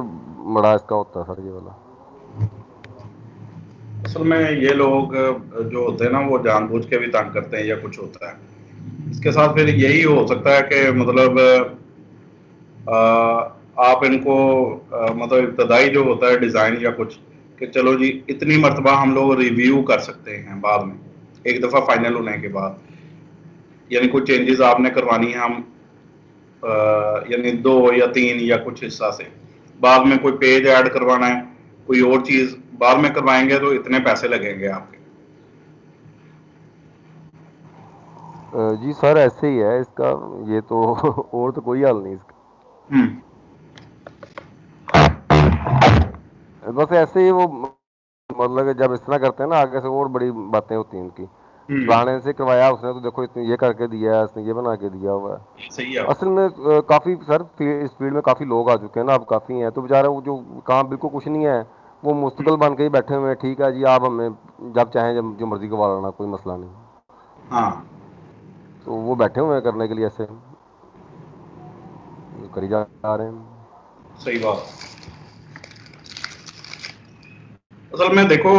बड़ा इसका होता है सर ये वाला। असल में ये लोग जो होते हैं ना वो जानबूझ के भी तंग करते हैं या कुछ होता है। इसके साथ फिर यही हो सकता है कि मतलब आप इनको मतलब इब्तदाई जो होता है डिज़ाइन या कुछ, कि चलो जी इतनी मरतबा हम लोग रिव्यू कर सकते हैं बाद में, एक दफ़ा फाइनल होने के बाद, यानी कोई चेंजेस आपने करवानी है हम यानी 2 या 3 या कुछ हिस्सा से, बाद में कोई पेज ऐड करवाना है, कोई और चीज़ बाद में करवाएंगे तो इतने पैसे लगेंगे आपके। जी सर ऐसे ही है इसका, ये तो और तो कोई हल नहीं इसका। बस ऐसे ही वो मतलब कि जब इस तरह करते हैं ना आगे से और बड़ी बातें होती हैं इनकी। पुराने से करवाया उसने तो देखो इतने ये करके दिया है, इसने ये बना के दिया हुआ है। सही है। असल में काफ़ी सर इस फील्ड में काफ़ी लोग आ चुके हैं ना, अब काफ़ी हैं, तो बेचारे वो जो काम बिल्कुल कुछ नहीं है वो मुस्तकिल बन के ही बैठे हुए हैं। ठीक है जी, आप हमें जब चाहें जब जो मर्जी करवा लेना, कोई मसला नहीं। हाँ तो वो बैठे हुए हैं करने के लिए, ऐसे करी जा रहे हैं। सही बात। असल में देखो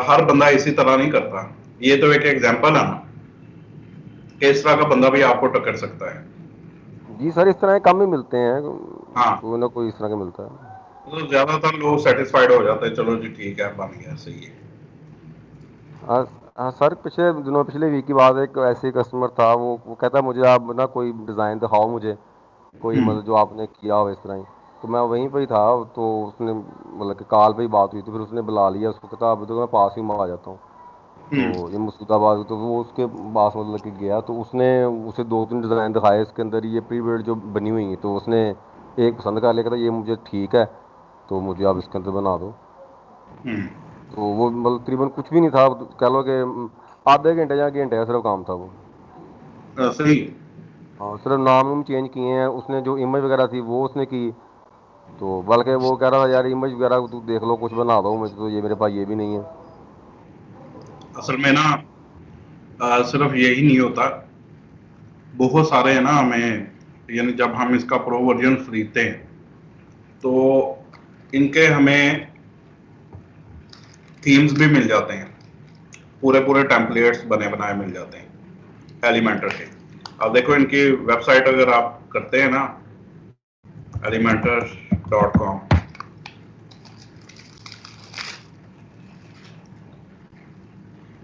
हर बंदा इसी तरह नहीं करता, ये तो एक एग्जांपल है ना कि इस तरह का बंदा भी आपको टक्कर सकता है। जी सर इस तरह के कम ही मिलते हैं, हाँ कोई ना कोई इस तरह का मिलता है। तो ज्यादातर लोग सेटिस्फाइड हो जाते हैं, चलो जी ठीक है बन गया, सही है। हाँ हाँ सर, पिछले दिनों पिछले वीक की बात है, एक ऐसे कस्टमर था, वो कहता मुझे आप ना कोई डिज़ाइन दिखाओ मुझे, कोई मतलब जो आपने किया हो इस तरह ही। तो मैं वहीं पर ही था, तो उसने मतलब कि कॉल पे ही बात हुई, तो फिर उसने बुला लिया उसको, कहता अभी तो मैं पास ही में आ जाता हूँ। तो ये मुर्शिदाबाद, तो वो उसके पास मतलब कि गया, तो उसने उसे 2-3 डिज़ाइन दिखाए, इसके अंदर ये प्री बिल्ड जो बनी हुई है, तो उसने एक पसंद कर लिया, कहता ये मुझे ठीक है, तो मुझे आप इसके अंदर बना दो। तो वो मतलब तकरीबन कुछ भी नहीं था, कह लो कि आधे घंटे या घंटे का सिर्फ काम था वो। सही। हाँ सिर्फ नाम वाम चेंज किए हैं उसने, जो इमेज वगैरह थी वो उसने की। तो बल्कि वो कह रहा था यार इमेज वगैरह तू देख लो, कुछ बना दो मुझे, तो ये मेरे पास ये भी नहीं है। असल में ना सिर्फ यही नहीं होता, बहुत सारे है ना हमें, यानी जब हम इसका प्रो वर्जन खरीदते हैं तो इनके हमें थीम्स भी मिल जाते हैं, पूरे पूरे टेम्पलेट्स बने बनाए मिल जाते हैं एलिमेंटर के। अब देखो इनकी वेबसाइट अगर आप करते हैं ना elementor.com,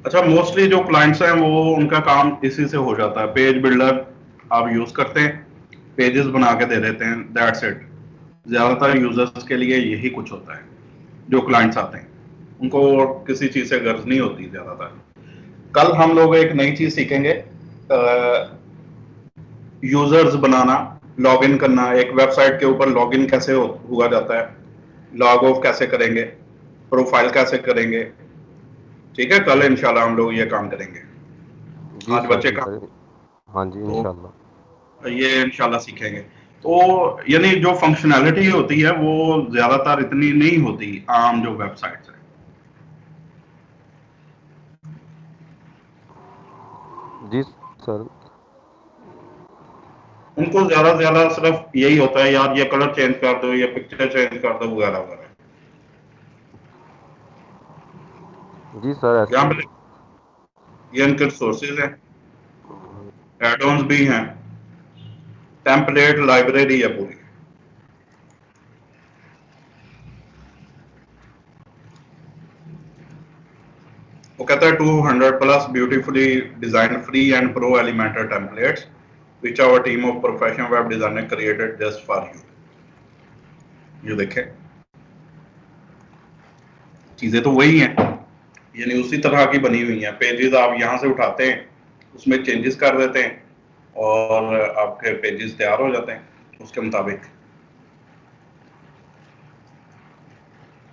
अच्छा मोस्टली जो क्लाइंट्स हैं वो उनका काम इसी से हो जाता है, पेज बिल्डर आप यूज करते हैं, पेजेस बना के दे देते हैं, दैट्स इट। ज्यादातर यूजर्स के लिए यही कुछ होता है, जो क्लाइंट्स आते हैं उनको किसी चीज से गर्ज नहीं होती ज्यादातर। कल हम लोग एक नई चीज सीखेंगे, यूजर्स बनाना, लॉगिन करना, एक वेबसाइट के ऊपर लॉगिन कैसे हुआ जाता है, लॉग ऑफ कैसे करेंगे, प्रोफाइल कैसे करेंगे। ठीक है, कल इंशाल्लाह हम लोग ये काम करेंगे। जी आज सर बच्चे जी का सर, हाँ जी तो इंशाल्लाह। ये इंशाल्लाह सीखेंगे। तो यानी जो फंक्शनैलिटी होती है वो ज्यादातर इतनी नहीं होती आम जो वेबसाइट्स है। जी सर। उनको ज्यादा से ज्यादा सिर्फ यही होता है यार ये कलर चेंज कर दो, ये पिक्चर चेंज कर दो, वगैरह वगैरह। जी सर ऐसे यहाँ ही पे ये इनके सोर्सेज हैं, एड-ऑन्स भी हैं, टेम्पलेट लाइब्रेरी है पूरी। वो कहता है 200 plus beautifully design free and pro Elementor templates which our team of professional web designer created just for you। ये देखें चीजें तो वही हैं, यानी उसी तरह की बनी हुई हैं। पेजेस आप यहाँ से उठाते हैं, उसमें चेंजेस कर देते हैं और आपके पेजेस तैयार हो जाते हैं उसके मुताबिक।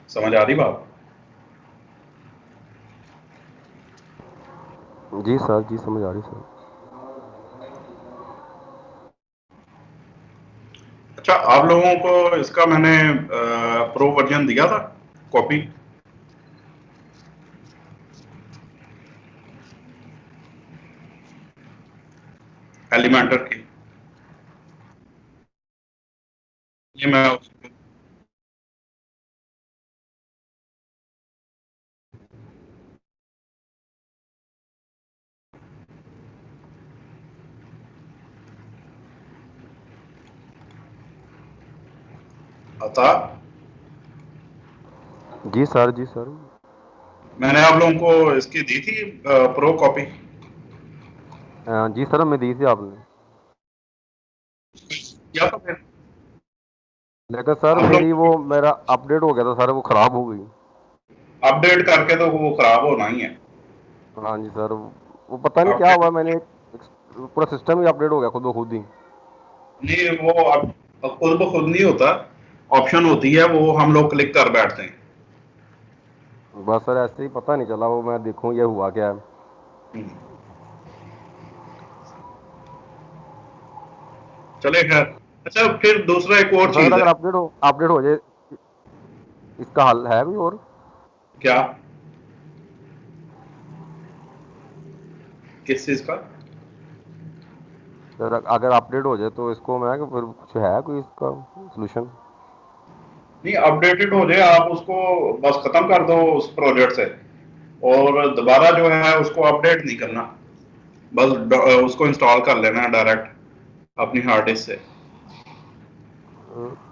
समझ आ रही बात? जी सर जी समझ आ रही सर। अच्छा आप लोगों को इसका मैंने प्रो वर्जन दिया था कॉपी। एलिमेंटर की ये मैं आता जी सर, जी सर। मैंने आप लोगों को इसकी दी थी प्रो कॉपी। जी सर, हमें दी थी आपने। क्या था फिर? लेकिन सर आप मेरी लोग वो मेरा अपडेट हो गया था सर, वो खराब हो गई। अपडेट करके तो वो खराब होना ही है। हाँ जी सर, वो पता नहीं क्या अपडेट हुआ, मैंने पूरा सिस्टम ही अपडेट हो गया खुद ब खुद ही। नहीं, वो अब खुद ब खुद नहीं होता, ऑप्शन होती है वो हम लोग क्लिक कर बैठते हैं। बस सर ऐसे ही पता नहीं चला, वो मैं देखूं ये हुआ क्या है। चले खैर। अच्छा, फिर दूसरा एक और तो सर चीज अगर है। अपडेट हो जाए, इसका हल है कोई और? क्या? किस चीज का? सर अगर अपडेट हो जाए तो इसको मैं फिर कुछ है कोई इसका सोल्यूशन? नहीं, अपडेटेड हो जाए आप उसको बस खत्म कर दो उस प्रोजेक्ट से, और दोबारा जो है उसको अपडेट नहीं करना, बस उसको इंस्टॉल कर लेना है डायरेक्ट अपनी हार्ड डिस्क से।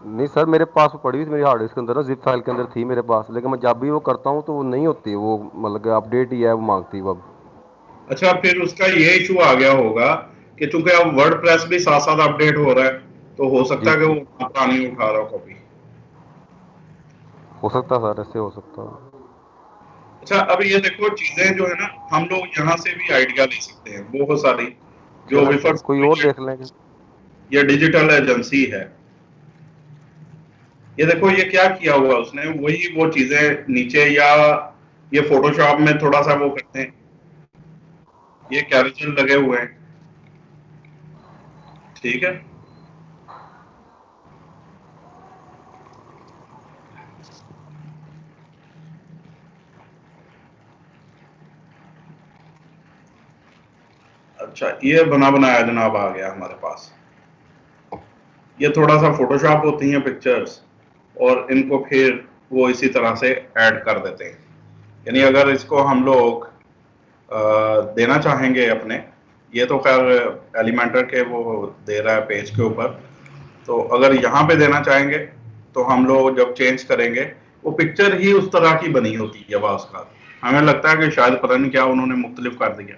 नहीं सर, मेरे पास वो पड़ी हुई थी मेरी हार्ड डिस्क के अंदर ना, जिप फाइल के अंदर थी मेरे पास, लेकिन मैं जब भी वो करता हूँ तो वो नहीं होती, वो मतलब अपडेट ही है वो मांगती है अब। अच्छा, फिर उसका ये इशू आ गया होगा कि चूंकि अब वर्डप्रेस भी साथ साथ अपडेट हो रहा है, तो हो सकता जी है कि जी, वो पुरानी उठा रहा हो कॉपी। हो सकता है सर, ऐसे हो सकता है। अच्छा, अब ये देखो चीजें जो है ना, हम लोग यहाँ से भी आइडिया ले सकते हैं बहुत सारी, जो चलो विफर कोई और देख लेंगे। या डिजिटल एजेंसी है। ये देखो ये क्या किया हुआ उसने, वही वो चीजें नीचे, या ये फोटोशॉप में थोड़ा सा वो करते हैं, ये कैरोसेल लगे हुए हैं, ठीक है। अच्छा, ये बना बनाया जनाब आ गया हमारे पास। ये थोड़ा सा फोटोशॉप होती हैं पिक्चर्स, और इनको फिर वो इसी तरह से ऐड कर देते हैं। यानी अगर इसको हम लोग देना चाहेंगे अपने, ये तो खैर एलिमेंटर के वो दे रहा है पेज के ऊपर, तो अगर यहाँ पे देना चाहेंगे तो हम लोग जब चेंज करेंगे, वो पिक्चर ही उस तरह की बनी होती है बाज़ का। हमें लगता है कि शायद पता नहीं क्या उन्होंने मुख्तलिफ कर दिया।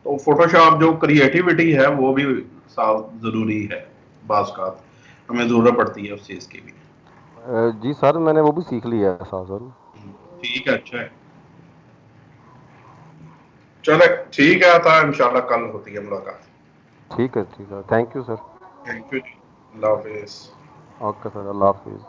तो फोटोशॉप जो क्रिएटिविटी है वो भी साफ ज़रूरी है, बाज़ का हमें ज़रूरत पड़ती है उस चीज़ की भी। जी सर, मैंने वो भी सीख लिया है साथ सर। ठीक है, अच्छा है। चले ठीक है, था इंशाल्लाह कल होती है मुलाकात। ठीक है, ठीक है, thank you sir. Thank you जी, अल्लाह हाफिज़। ओके सर, अल्लाह हाफिज़।